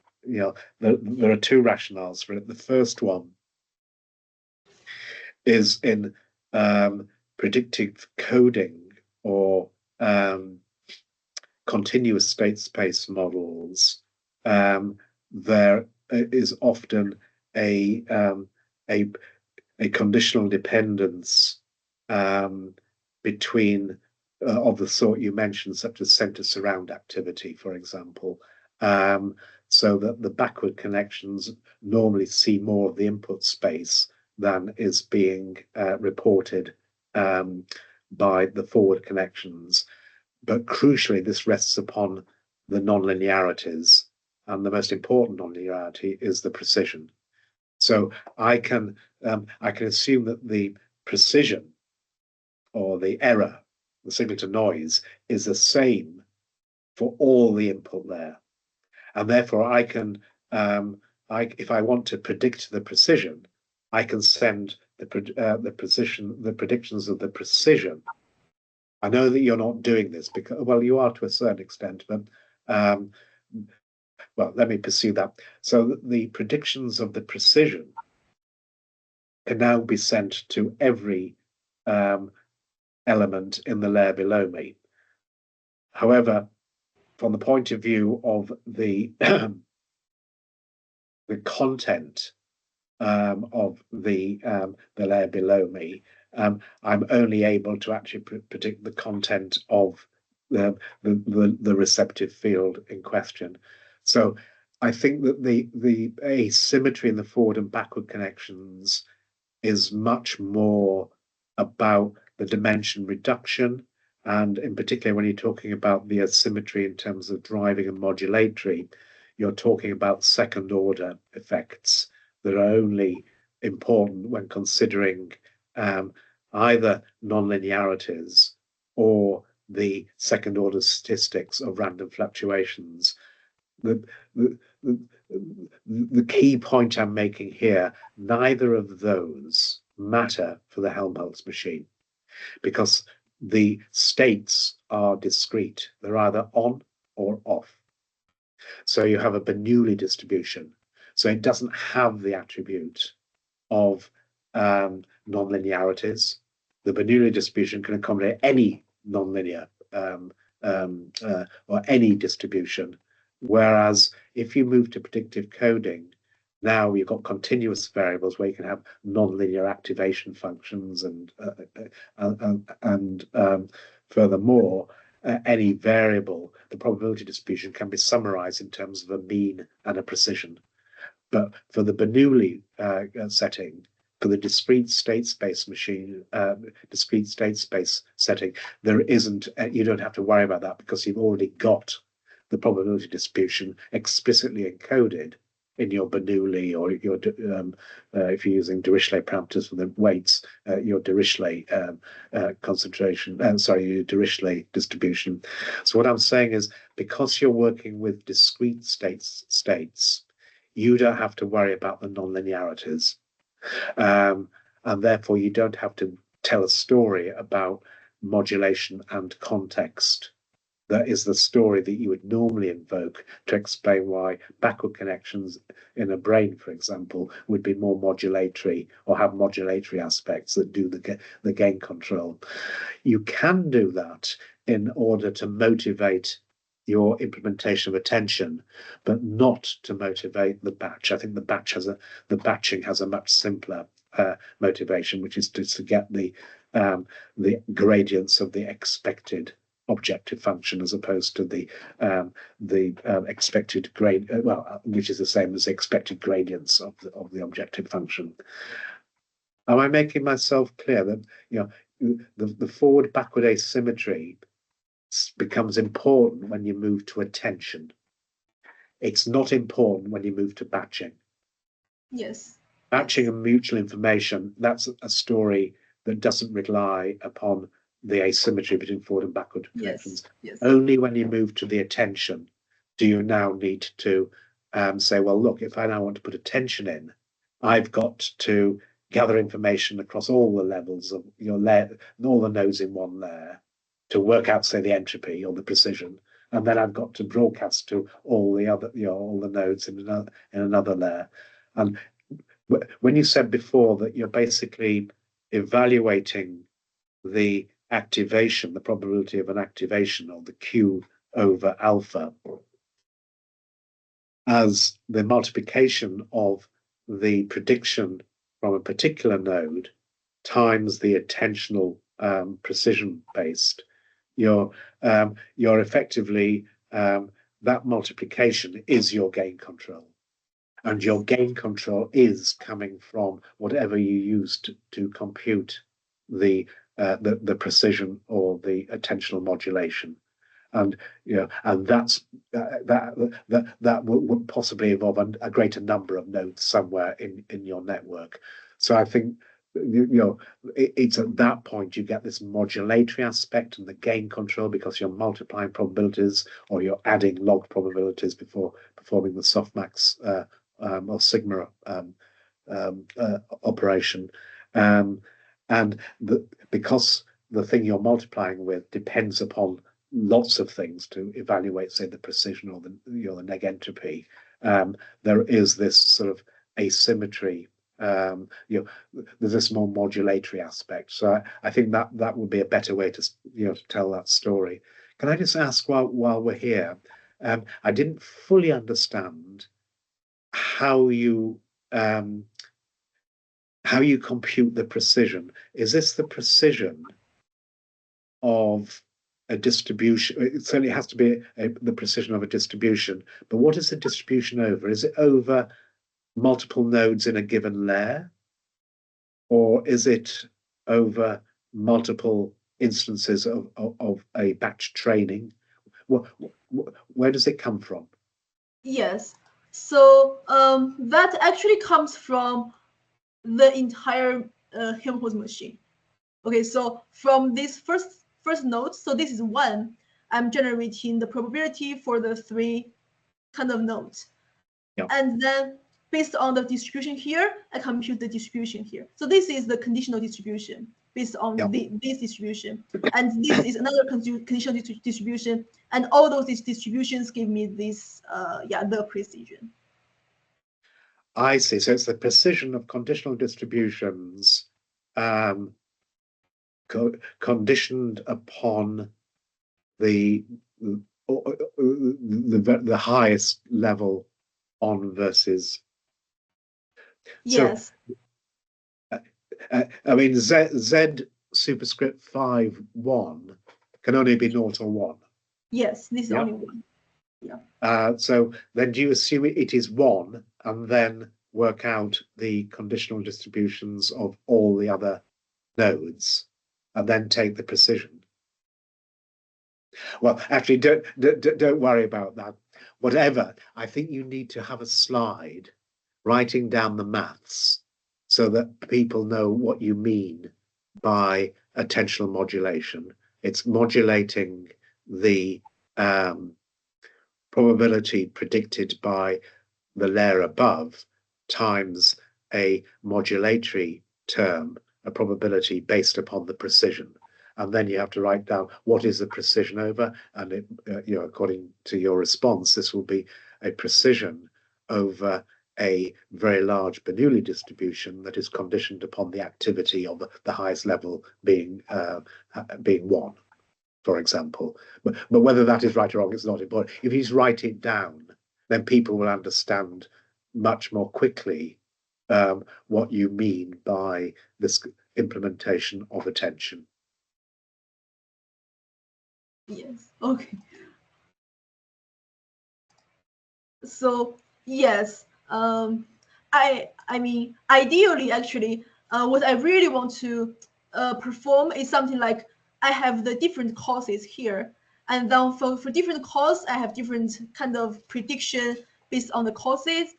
There are two rationales for it. The first one is in predictive coding or continuous state space models. There is often a conditional dependence between of the sort you mentioned, such as center surround activity, for example, so that the backward connections normally see more of the input space than is being reported by the forward connections. But crucially, this rests upon the nonlinearities, and the most important nonlinearity is the precision. So I can assume that the precision or the error, the signal to noise, is the same for all the input there, and therefore I can, if I want to predict the precision, I can send the predictions of the precision. I know that you're not doing this because, well, you are to a certain extent, but well, let me pursue that. So the predictions of the precision can now be sent to every element in the layer below me. However, from the point of view of the the content of the layer below me, I'm only able to actually predict the content of the receptive field in question. So I think that the asymmetry in the forward and backward connections is much more about the dimension reduction, and in particular when you're talking about the asymmetry in terms of driving and modulatory, you're talking about second order effects that are only important when considering either nonlinearities or the second order statistics of random fluctuations. The key point I'm making here, neither of those matter for the Helmholtz machine, because the states are discrete. They're either on or off. So you have a Bernoulli distribution. So it doesn't have the attribute of nonlinearities. The Bernoulli distribution can accommodate any nonlinear or any distribution. Whereas if you move to predictive coding, now you've got continuous variables where you can have nonlinear activation functions, and furthermore, any variable, the probability distribution can be summarized in terms of a mean and a precision. But for the Bernoulli setting, for the discrete state space machine, discrete state space setting, there isn't, you don't have to worry about that because you've already got the probability distribution explicitly encoded in your Bernoulli, or your if you're using Dirichlet parameters for the weights, your Dirichlet concentration, sorry, your Dirichlet distribution. So what I'm saying is, because you're working with discrete states, you don't have to worry about the nonlinearities, and therefore you don't have to tell a story about modulation and context. That is the story that you would normally invoke to explain why backward connections in a brain, for example, would be more modulatory or have modulatory aspects that do the gain control. You can do that in order to motivate your implementation of attention, but not to motivate the batch. I think the batching has a much simpler motivation, which is to get the gradients of the expected objective function, as opposed to the expected grade, which is the same as the expected gradients of the objective function. Am I making myself clear that the forward-backward asymmetry becomes important when you move to attention? It's not important when you move to batching. Yes. Batching and mutual information, that's a story that doesn't rely upon the asymmetry between forward and backward connections. Yes. Only when you move to the attention do you now need to say, well, look, if I now want to put attention in, I've got to gather information across all the levels of your layer, all the nodes in one layer, to work out, say, the entropy or the precision, and then I've got to broadcast to all the other, all the nodes in another layer. And when you said before that you're basically evaluating the activation, the probability of an activation, or the Q over alpha, as the multiplication of the prediction from a particular node times the attentional precision based, you're effectively, that multiplication is your gain control. And your gain control is coming from whatever you use to compute the precision or the attentional modulation, and and that would possibly involve a greater number of nodes somewhere in your network. So I think it's at that point you get this modulatory aspect and the gain control, because you're multiplying probabilities or you're adding log probabilities before performing the softmax or sigma operation, and because the thing you're multiplying with depends upon lots of things to evaluate, say, the precision or the neg entropy, there is this sort of asymmetry. There's this more modulatory aspect. So I think that would be a better way to to tell that story. Can I just ask, while we're here, I didn't fully understand how you compute the precision. Is this the precision of a distribution? It certainly has to be the precision of a distribution, but what is the distribution over? Is it over multiple nodes in a given layer, or is it over multiple instances of a batch training? Where does it come from? Yes. So that actually comes from the entire Helmholtz machine. Okay, so from this first node, so this is 1, I'm generating the probability for the 3 kind of nodes. Yeah. And then based on the distribution here, I compute the distribution here. So this is the conditional distribution. based on Yep. this distribution, and this is another conditional distribution, and all those distributions give me this the precision. I see. So it's the precision of conditional distributions conditioned upon the highest level on versus. Yes. So, I mean, Z superscript 5 1 can only be 0 or 1. Yes, this is Yep. only one. Yeah. So then do you assume it is 1 and then work out the conditional distributions of all the other nodes and then take the precision? Well, actually, don't worry about that. Whatever, I think you need to have a slide writing down the maths so that people know what you mean by attentional modulation. It's modulating the probability predicted by the layer above times a modulatory term, a probability based upon the precision. And then you have to write down what is the precision over, and it, according to your response, this will be a precision over a very large Bernoulli distribution that is conditioned upon the activity of the highest level being 1, for example. But whether that is right or wrong is not important. If you just write it down, then people will understand much more quickly what you mean by this implementation of attention. Yes. Okay. So yes, I mean, ideally, actually, what I really want to perform is something like I have the different courses here, and then for different courses, I have different kind of prediction based on the courses.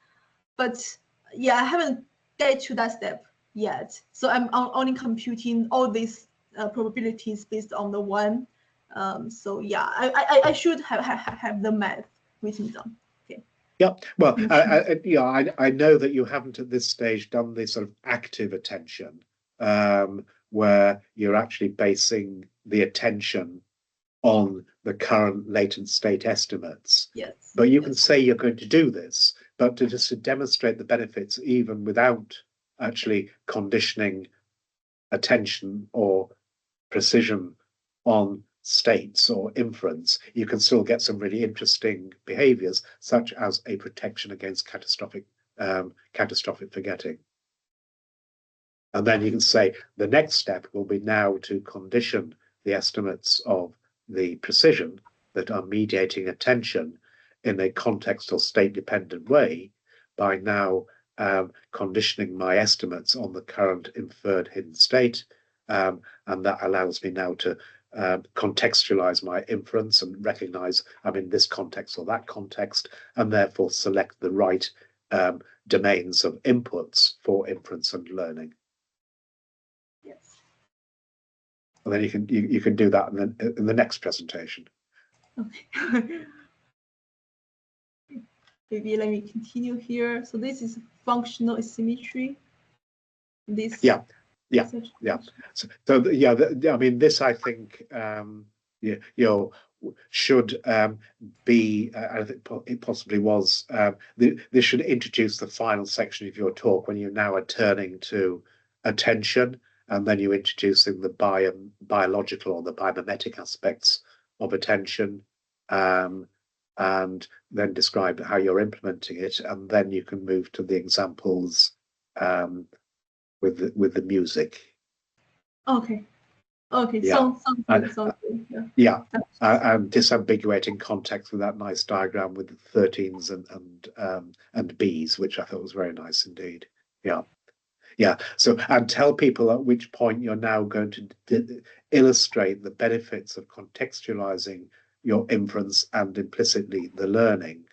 But yeah, I haven't get to that step yet. So I'm only computing all these probabilities based on the one. So yeah, I should have the math written down. Yeah, well, I know that you haven't at this stage done the sort of active attention, where you're actually basing the attention on the current latent state estimates. Yes. But you can say you're going to do this, but just to demonstrate the benefits, even without actually conditioning attention or precision on states or inference, you can still get some really interesting behaviors, such as a protection against catastrophic forgetting. And then you can say the next step will be now to condition the estimates of the precision that are mediating attention in a context or state dependent way by now conditioning my estimates on the current inferred hidden state. And that allows me now to contextualize my inference and recognize I'm in this context or that context, and therefore select the right domains of inputs for inference and learning. Yes. And then you can do that in the next presentation. Okay. Maybe let me continue here. So this is functional asymmetry. This. Yeah. So yeah, I mean, this I think should be. I think it possibly was. This should introduce the final section of your talk when you now are turning to attention, and then you're introducing the biological or the biomimetic aspects of attention, and then describe how you're implementing it, and then you can move to the examples. With the music. Okay. Okay. Yeah. Sounds good. Yeah. Yeah. And disambiguating context with that nice diagram with the 13s and Bs, which I thought was very nice indeed. Yeah. Yeah. So, and tell people at which point you're now going to illustrate the benefits of contextualizing your inference and implicitly the learning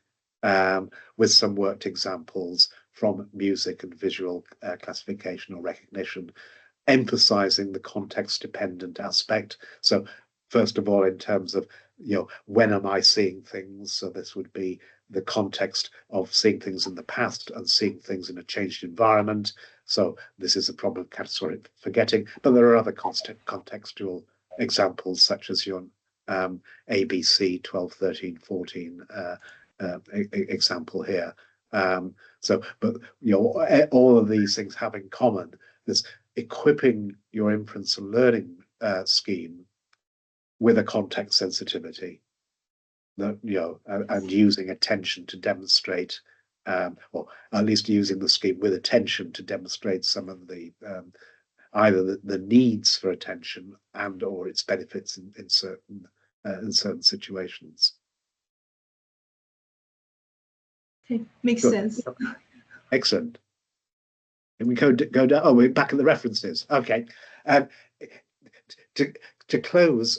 with some worked examples from music and visual classification or recognition, emphasizing the context-dependent aspect. So first of all, in terms of, when am I seeing things? So this would be the context of seeing things in the past and seeing things in a changed environment. So this is a problem of categoric forgetting, but there are other contextual examples, such as your ABC 12, 13, 14 example here. But all of these things have in common this equipping your inference and learning scheme with a context sensitivity, that and using attention to demonstrate, or at least using the scheme with attention to demonstrate some of the either the needs for attention and or its benefits in certain situations. Okay, makes Good. sense. Excellent. Can we go down? Oh, we're back at the references. Okay. To close,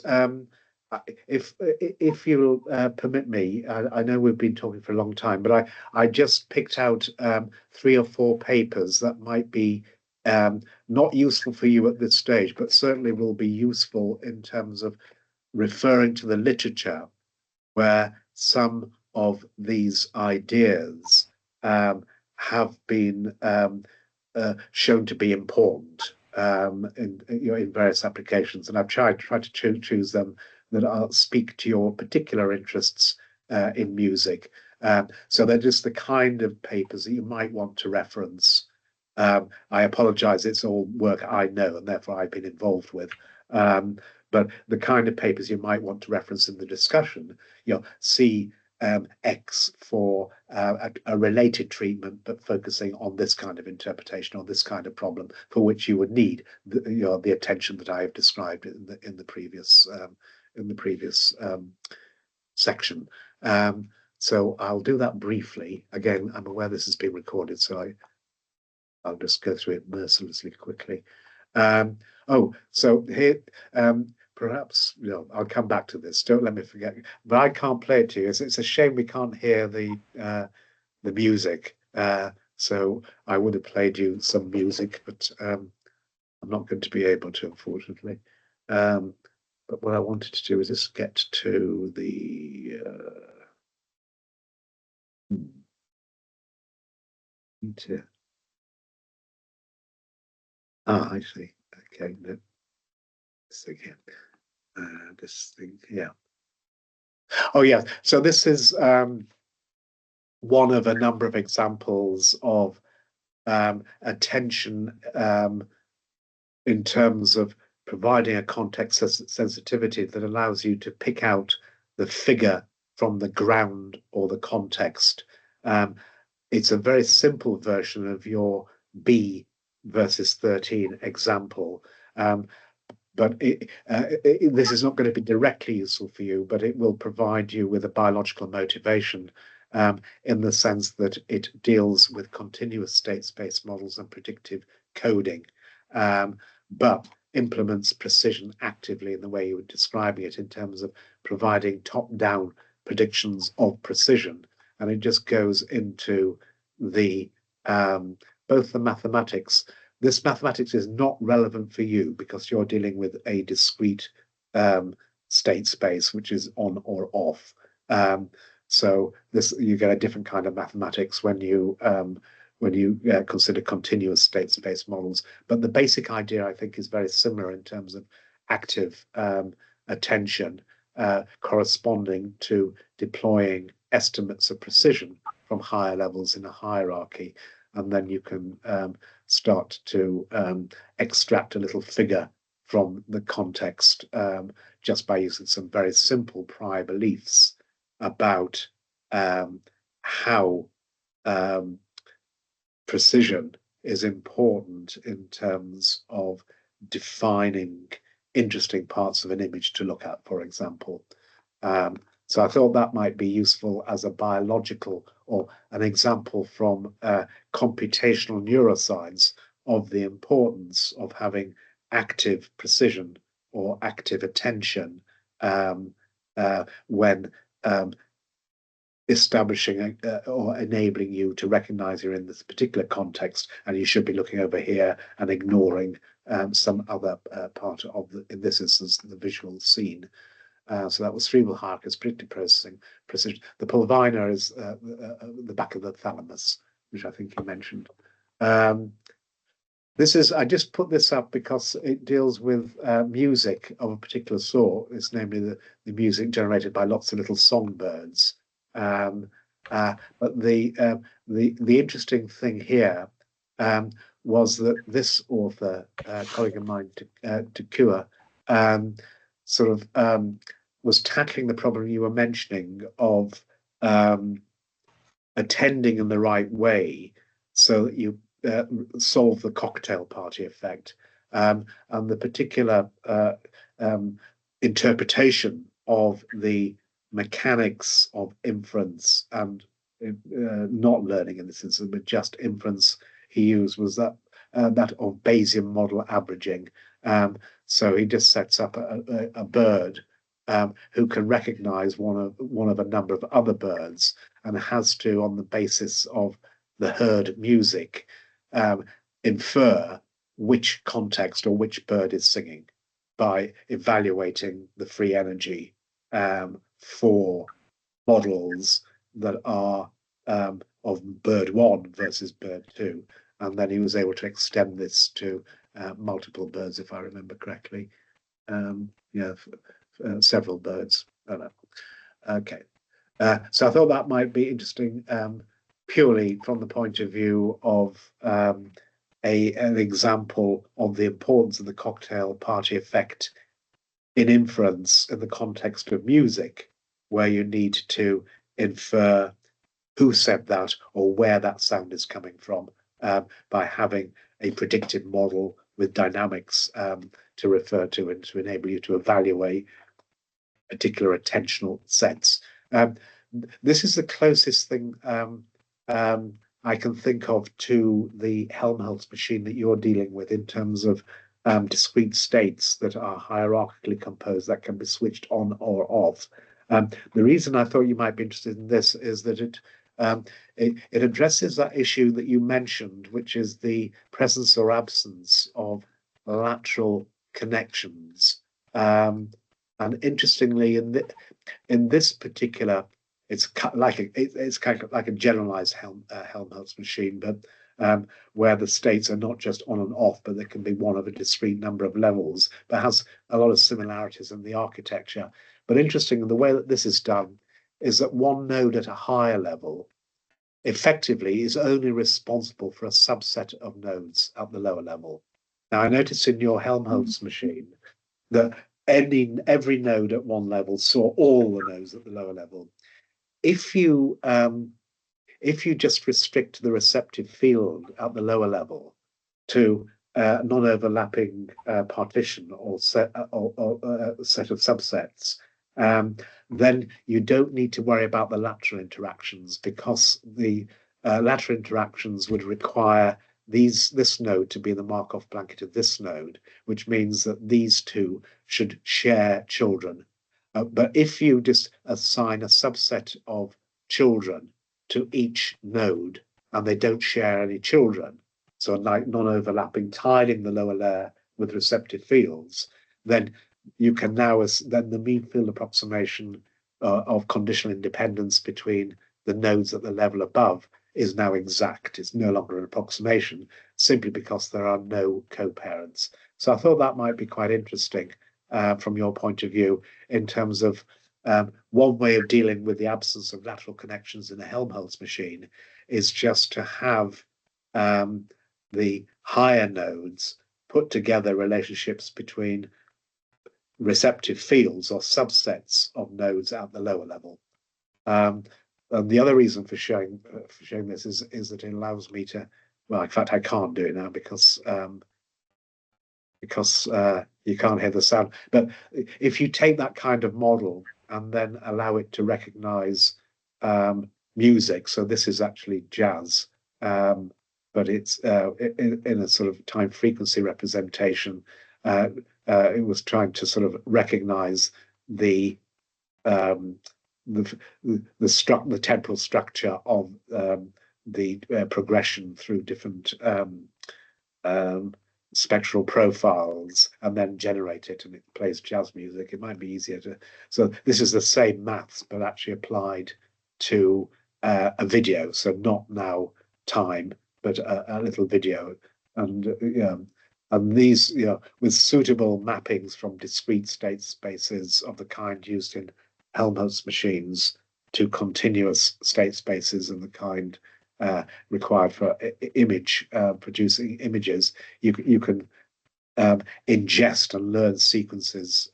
if you'll permit me, I know we've been talking for a long time, but I just picked out 3 or 4 papers that might be not useful for you at this stage, but certainly will be useful in terms of referring to the literature where some of these ideas have been shown to be important in various applications, and I've tried to choose them that I'll speak to your particular interests in music. So they're just the kind of papers that you might want to reference. I apologize, it's all work I know and therefore I've been involved with. But the kind of papers you might want to reference in the discussion, see X for a related treatment, but focusing on this kind of interpretation or this kind of problem for which you would need the attention that I have described in the previous section. So I'll do that briefly. Again, I'm aware this has been recorded, so I'll just go through it mercilessly quickly. So here, perhaps I'll come back to this. Don't let me forget. But I can't play it to you. It's a shame we can't hear the music. So I would have played you some music, but I'm not going to be able to, unfortunately. But what I wanted to do is just get to the. I see. Okay. No. This again. This thing. Yeah. Oh, yeah. So this is one of a number of examples of attention in terms of providing a context sensitivity that allows you to pick out the figure from the ground or the context. It's a very simple version of your B versus 13 example. But this is not going to be directly useful for you, but it will provide you with a biological motivation in the sense that it deals with continuous state space models and predictive coding, but implements precision actively in the way you were describing it in terms of providing top-down predictions of precision. And it just goes into the both the mathematics. This mathematics is not relevant for you because you're dealing with a discrete state space, which is on or off. So you get a different kind of mathematics when you consider continuous state space models. But the basic idea, I think, is very similar in terms of active attention corresponding to deploying estimates of precision from higher levels in a hierarchy. And then you can start to extract a little figure from the context just by using some very simple prior beliefs about how precision is important in terms of defining interesting parts of an image to look at, for example. So I thought that might be useful as a biological or an example from computational neuroscience of the importance of having active precision or active attention when establishing or enabling you to recognize you're in this particular context and you should be looking over here and ignoring some other part of in this instance, the visual scene. So that was cerebral hierarchical predictive processing precision. The pulvina is the back of the thalamus, which I think you mentioned. This is, I just put this up because it deals with music of a particular sort. It's namely the music generated by lots of little songbirds. But the interesting thing here was that this author, colleague of mine, Takua, sort of was tackling the problem you were mentioning of attending in the right way so that you solve the cocktail party effect. And the particular interpretation of the mechanics of inference and not learning in this instance, but just inference he used was that of Bayesian model averaging. So he just sets up a bird who can recognize one of a number of other birds and has to, on the basis of the herd music, infer which context or which bird is singing by evaluating the free energy for models that are of bird one versus bird two. And then he was able to extend this to multiple birds, if I remember correctly. Several birds. I don't know. Okay. So I thought that might be interesting, purely from the point of view of an example of the importance of the cocktail party effect in inference in the context of music, where you need to infer who said that or where that sound is coming from by having a predictive model with dynamics to refer to and to enable you to evaluate particular attentional sets. This is the closest thing I can think of to the Helmholtz machine that you're dealing with in terms of discrete states that are hierarchically composed that can be switched on or off. The reason I thought you might be interested in this is that it addresses that issue that you mentioned, which is the presence or absence of lateral connections. And interestingly, in this particular, it's kind of like a generalized Helmholtz machine, but where the states are not just on and off, but there can be one of a discrete number of levels, but has a lot of similarities in the architecture. But interesting, the way that this is done is that one node at a higher level effectively is only responsible for a subset of nodes at the lower level. Now, I noticed in your Helmholtz machine that every node at one level saw all the nodes at the lower level. If you just restrict the receptive field at the lower level to non-overlapping partition or set of subsets, then you don't need to worry about the lateral interactions, because the lateral interactions would require this node to be in the Markov blanket of this node, which means that these two should share children. But if you just assign a subset of children to each node and they don't share any children, so like non-overlapping, tiling the lower layer with receptive fields, then you can now, then the mean field approximation of conditional independence between the nodes at the level above is now exact. It's no longer an approximation, simply because there are no co-parents. So I thought that might be quite interesting from your point of view, in terms of one way of dealing with the absence of lateral connections in a Helmholtz machine is just to have the higher nodes put together relationships between receptive fields or subsets of nodes at the lower level. And the other reason for showing this is that it allows me to, well, in fact, I can't do it now because you can't hear the sound. But if you take that kind of model and then allow it to recognize music, so this is actually jazz, but it's in a sort of time frequency representation. It was trying to sort of recognize the temporal structure of the progression through different spectral profiles and then generate it, and it plays jazz music. It might be easier to, so this is the same maths but actually applied to a video, so not now time but a little video and yeah, and these, with suitable mappings from discrete state spaces of the kind used in Helmholtz machines to continuous state spaces of the kind required for image producing images, you can ingest and learn sequences,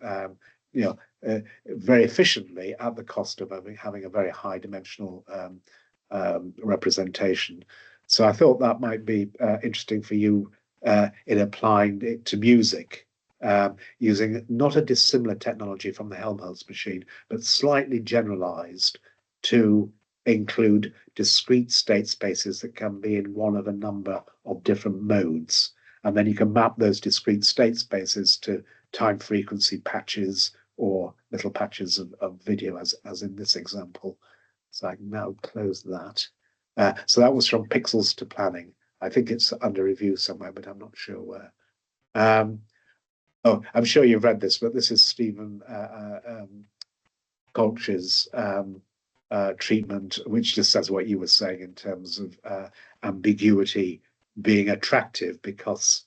very efficiently at the cost of having a very high dimensional representation. So I thought that might be interesting for you in applying it to music, using not a dissimilar technology from the Helmholtz machine, but slightly generalized to include discrete state spaces that can be in one of a number of different modes. And then you can map those discrete state spaces to time frequency patches or little patches of video, as in this example. So I can now close that. So that was from Pixels to Planning. I think it's under review somewhere, but I'm not sure where. Oh, I'm sure you've read this, but this is Stephen Kolch's treatment, which just says what you were saying in terms of ambiguity being attractive, because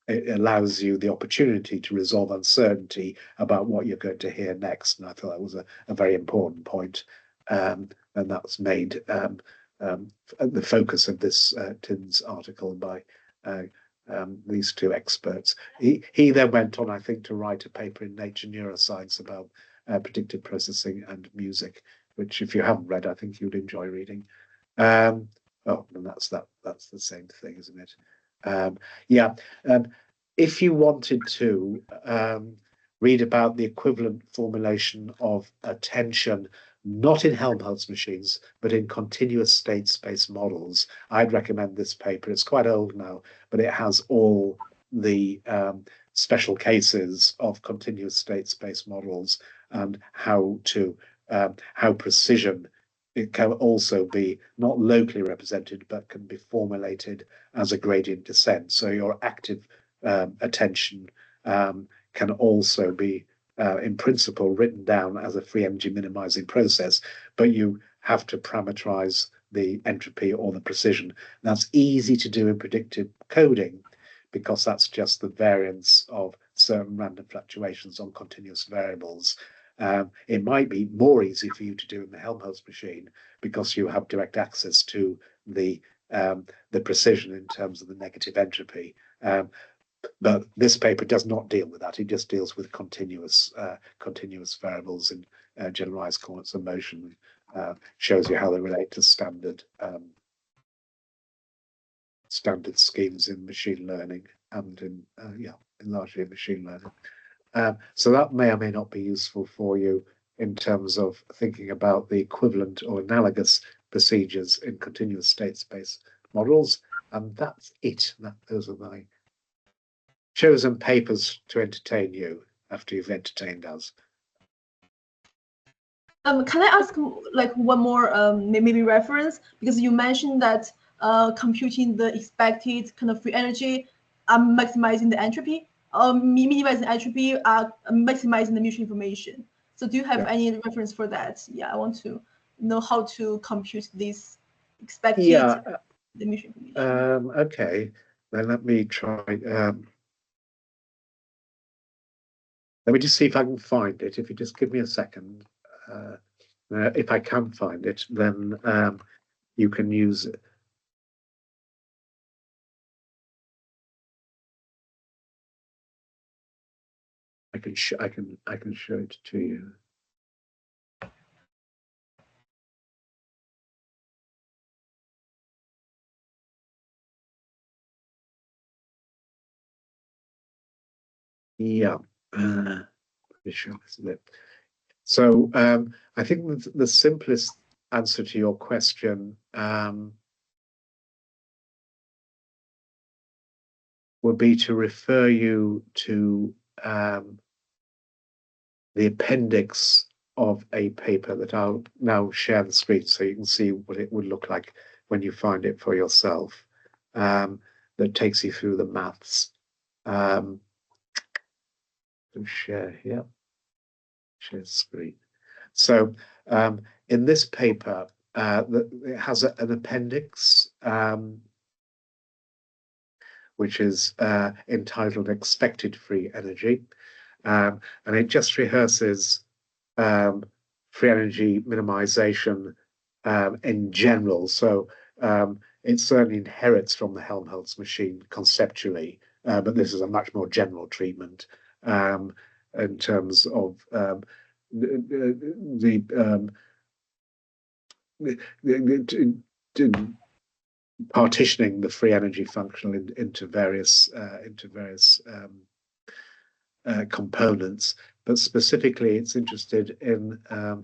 it allows you the opportunity to resolve uncertainty about what you're going to hear next. And I thought that was a very important point. And that's made the focus of this TINS article by these two experts. He then went on, I think, to write a paper in Nature Neuroscience about predictive processing and music, which, if you haven't read, I think you'd enjoy reading. Oh, and that's the same thing, isn't it? Yeah. If you wanted to read about the equivalent formulation of attention, not in Helmholtz machines, but in continuous state space models, I'd recommend this paper. It's quite old now, but it has all the special cases of continuous state space models and how precision it can also be not locally represented, but can be formulated as a gradient descent. So your active attention can also be, in principle, written down as a free energy minimizing process, but you have to parameterize the entropy or the precision. That's easy to do in predictive coding, because that's just the variance of certain random fluctuations on continuous variables. It might be more easy for you to do in the Helmholtz machine, because you have direct access to the precision in terms of the negative entropy. But this paper does not deal with that. It just deals with continuous variables in generalized coordinates of motion. Shows you how they relate to standard schemes in machine learning and in largely in machine learning. So that may or may not be useful for you in terms of thinking about the equivalent or analogous procedures in continuous state space models. And that's it. Those are my chosen papers to entertain you after you've entertained us. Can I ask like one more maybe reference, because you mentioned that computing the expected kind of free energy, maximizing the entropy, minimizing entropy, maximizing the mutual information. So do you have any reference for that? Yeah, I want to know how to compute this expected the mutual information. Okay, then let me try. Let me just see if I can find it. If you just give me a second. If I can find it, then you can use it. I can show it to you. Yeah, pretty sure this is it. So I think the simplest answer to your question would be to refer you to the appendix of a paper that I'll now share the screen so you can see what it would look like when you find it for yourself, that takes you through the maths. Share here, share screen. So in this paper, it has an appendix which is entitled Expected Free Energy. And it just rehearses free energy minimization in general. So it certainly inherits from the Helmholtz machine conceptually, but this is a much more general treatment in terms of partitioning the free energy function into various components. But specifically, it's interested in a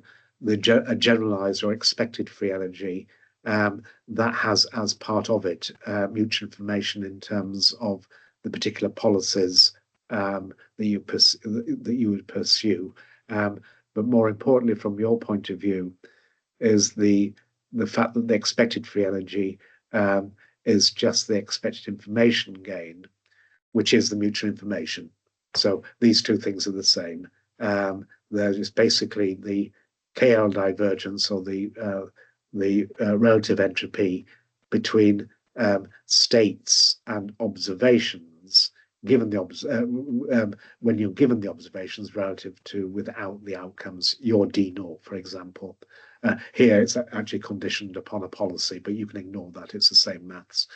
generalized or expected free energy that has as part of it mutual information in terms of the particular policies that you would pursue. But more importantly, from your point of view, is the fact that the expected free energy is just the expected information gain, which is the mutual information. So these two things are the same. There is basically the KL divergence, or the relative entropy between states and observations, given the when you're given the observations relative to without the outcomes, your D naught, for example. Here it's actually conditioned upon a policy, but you can ignore that. It's the same maths.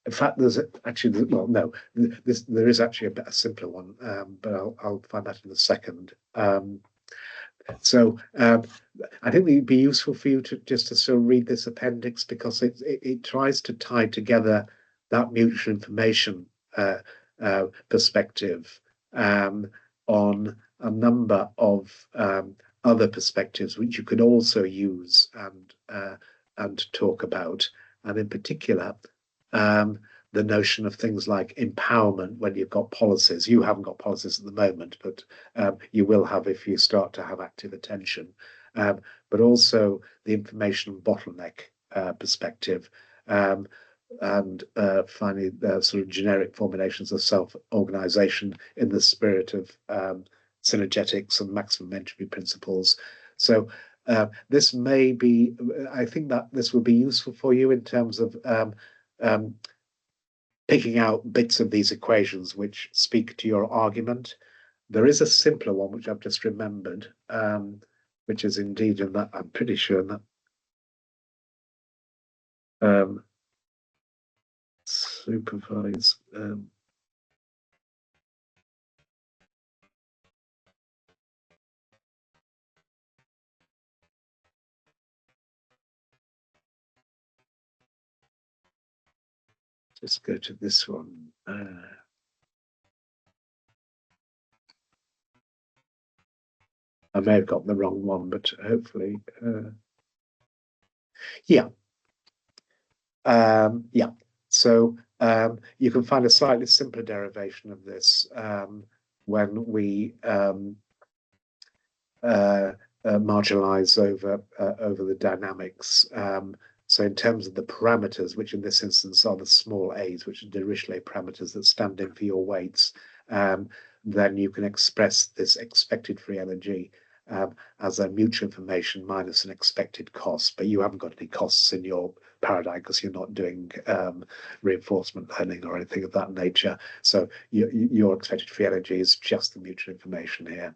In fact, there's actually, well, no, there is actually a better, simpler one, but I'll find that in a second. So I think it'd be useful for you to just to sort of read this appendix, because it tries to tie together that mutual information perspective on a number of other perspectives which you could also use and talk about, and in particular the notion of things like empowerment when you've got policies. You haven't got policies at the moment, but you will have if you start to have active attention. But also the information bottleneck perspective, and finally the sort of generic formulations of self-organization in the spirit of synergetics and maximum entropy principles. So this may be, I think that this will be useful for you in terms of picking out bits of these equations which speak to your argument. There is a simpler one which I've just remembered, which is indeed in that, I'm pretty sure in that supervise. Let's go to this one. I may have got the wrong one, but hopefully, yeah. Yeah. So you can find a slightly simpler derivation of this when we marginalize over the dynamics. So in terms of the parameters, which in this instance are the small a's, which are Dirichlet parameters that stand in for your weights, then you can express this expected free energy as a mutual information minus an expected cost. But you haven't got any costs in your paradigm because you're not doing reinforcement learning or anything of that nature. So your expected free energy is just the mutual information here.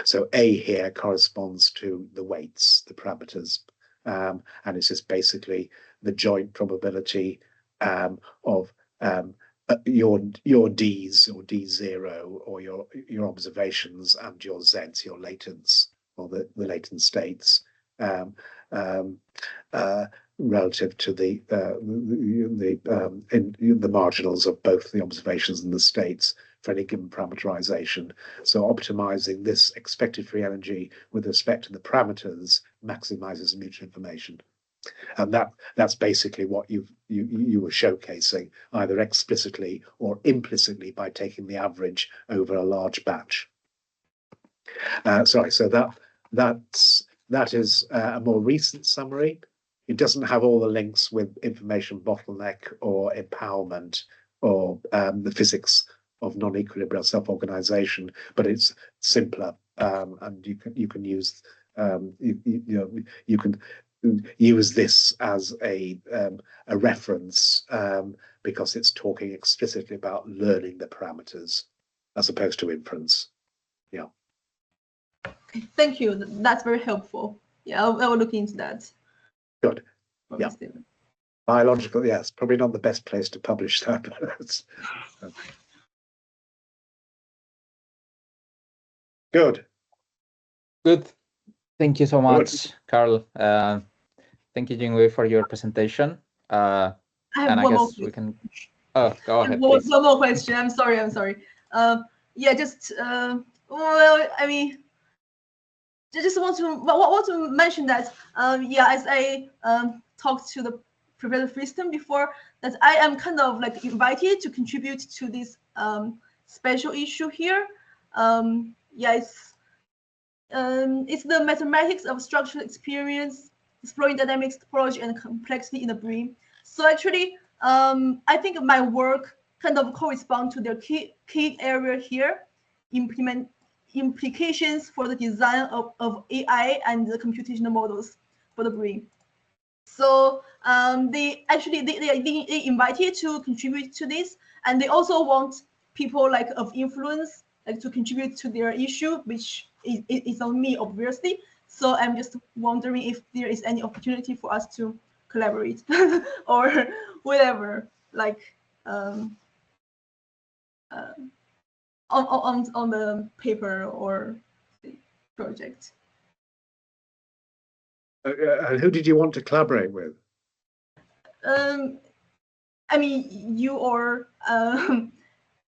So A here corresponds to the weights, the parameters, and it's just basically the joint probability of your D's or D0 or your observations and your Z's, your latents, or the latent states, relative to the marginals of both the observations and the states for any given parameterization. So optimizing this expected free energy with respect to the parameters maximizes mutual information. And that's basically what you were showcasing, either explicitly or implicitly by taking the average over a large batch. Sorry, so that is a more recent summary. It doesn't have all the links with information bottleneck or empowerment or the physics of non-equilibrium self-organization, but it's simpler, and you can use you can use this as a reference because it's talking explicitly about learning the parameters as opposed to inference. Yeah. Thank you. That's very helpful. Yeah, I will look into that. Good. Yeah. Biological, yes, probably not the best place to publish that. But good. Good. Thank you so much, Carl. Thank you, Jingwei, for your presentation. I have and one I more guess we can. Oh, go ahead, one please. more question. I'm sorry. Yeah, just well, I mean, just want to mention that yeah, as I talked to the Professor Friston before, that I am kind of like invited to contribute to this special issue here. Yeah, it's the mathematics of structural experience, exploring dynamics, topology, and complexity in the brain. So actually, I think my work kind of corresponds to the key area here, implications for the design of AI and the computational models for the brain. So they invited to contribute to this, and they also want people like of influence like to contribute to their issue, which is on me, obviously. So I'm just wondering if there is any opportunity for us to collaborate or whatever, like on the paper or the project. Who did you want to collaborate with? I mean, you or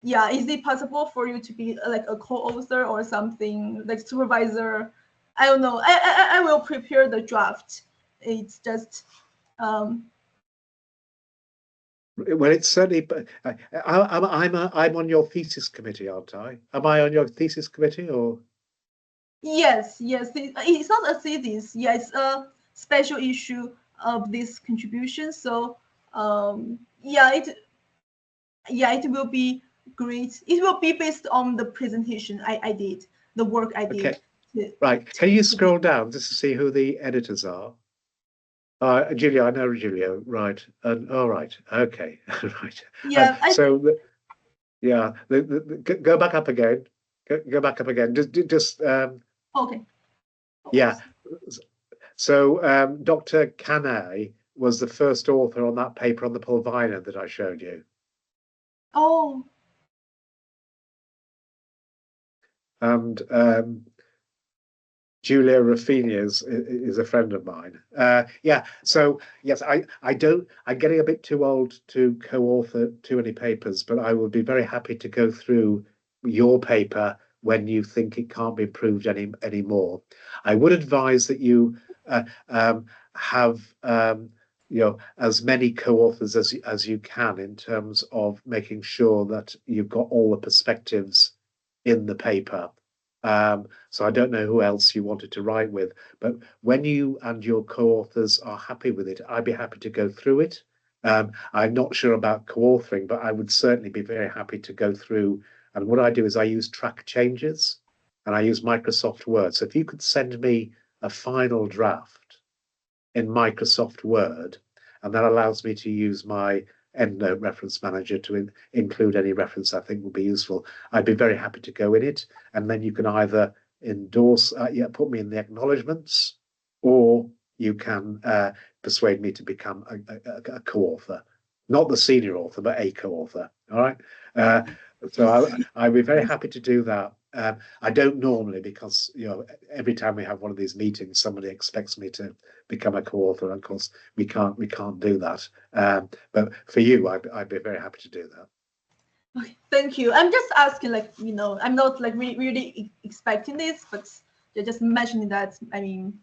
yeah, is it possible for you to be like a co-author or something, like supervisor? I don't know. I will prepare the draft. It's just well, it's certainly. I'm on your thesis committee, aren't I? Am I on your thesis committee or? yes. It's not a thesis. Yeah, it's a special issue of this contribution. So yeah, it will be great. It will be based on the presentation I did, the work I did. Okay. Right. Can you scroll down just to see who the editors are? Julia, I know Julia. Right. All right. Okay. Right. Yeah. Yeah. Go back up again. Go back up again. Just. Okay. Yeah. So Dr. Kanai was the first author on that paper on the pulvina that I showed you. Oh. And Julia Raffini is a friend of mine. Yeah, so yes, I'm getting a bit too old to co-author too many papers, but I will be very happy to go through your paper when you think it can't be improved anymore. I would advise that you have as many co-authors as you can in terms of making sure that you've got all the perspectives in the paper. So I don't know who else you wanted to write with, but when you and your co-authors are happy with it, I'd be happy to go through it. I'm not sure about co-authoring, but I would certainly be very happy to go through. And what I do is I use track changes and I use Microsoft Word. So if you could send me a final draft in Microsoft Word, and that allows me to use my EndNote reference manager to include any reference I think would be useful, I'd be very happy to go in it. And then you can either endorse, put me in the acknowledgements, or you can persuade me to become a co-author. Not the senior author, but a co-author. All right. So I'd be very happy to do that. I don't normally, because every time we have one of these meetings, somebody expects me to become a co-author. And of course, we can't do that. But for you, I'd be very happy to do that. Okay, thank you. I'm just asking, like, I'm not like really expecting this, but you're just mentioning that. I mean,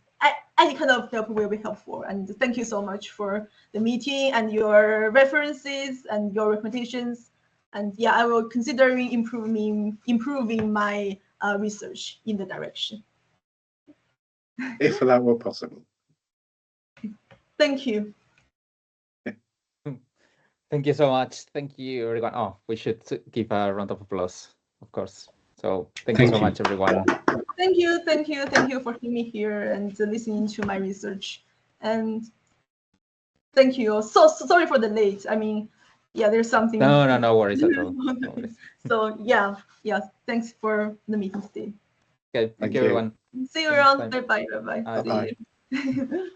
any kind of help will be helpful. And thank you so much for the meeting and your references and your recommendations. And yeah, I will consider improving my research in the direction. If that were possible. Thank you. Thank you so much. Thank you, everyone. Oh, we should give a round of applause, of course. So thank you so much, everyone. Thank you for having me here and listening to my research. And thank you. So sorry for the late. I mean, yeah, there's something. No worries at all. No worries. So yeah, thanks for the meeting today. Okay, thank Thank you, you. everyone. See you See you next around. time. Bye bye. See Bye-bye. you.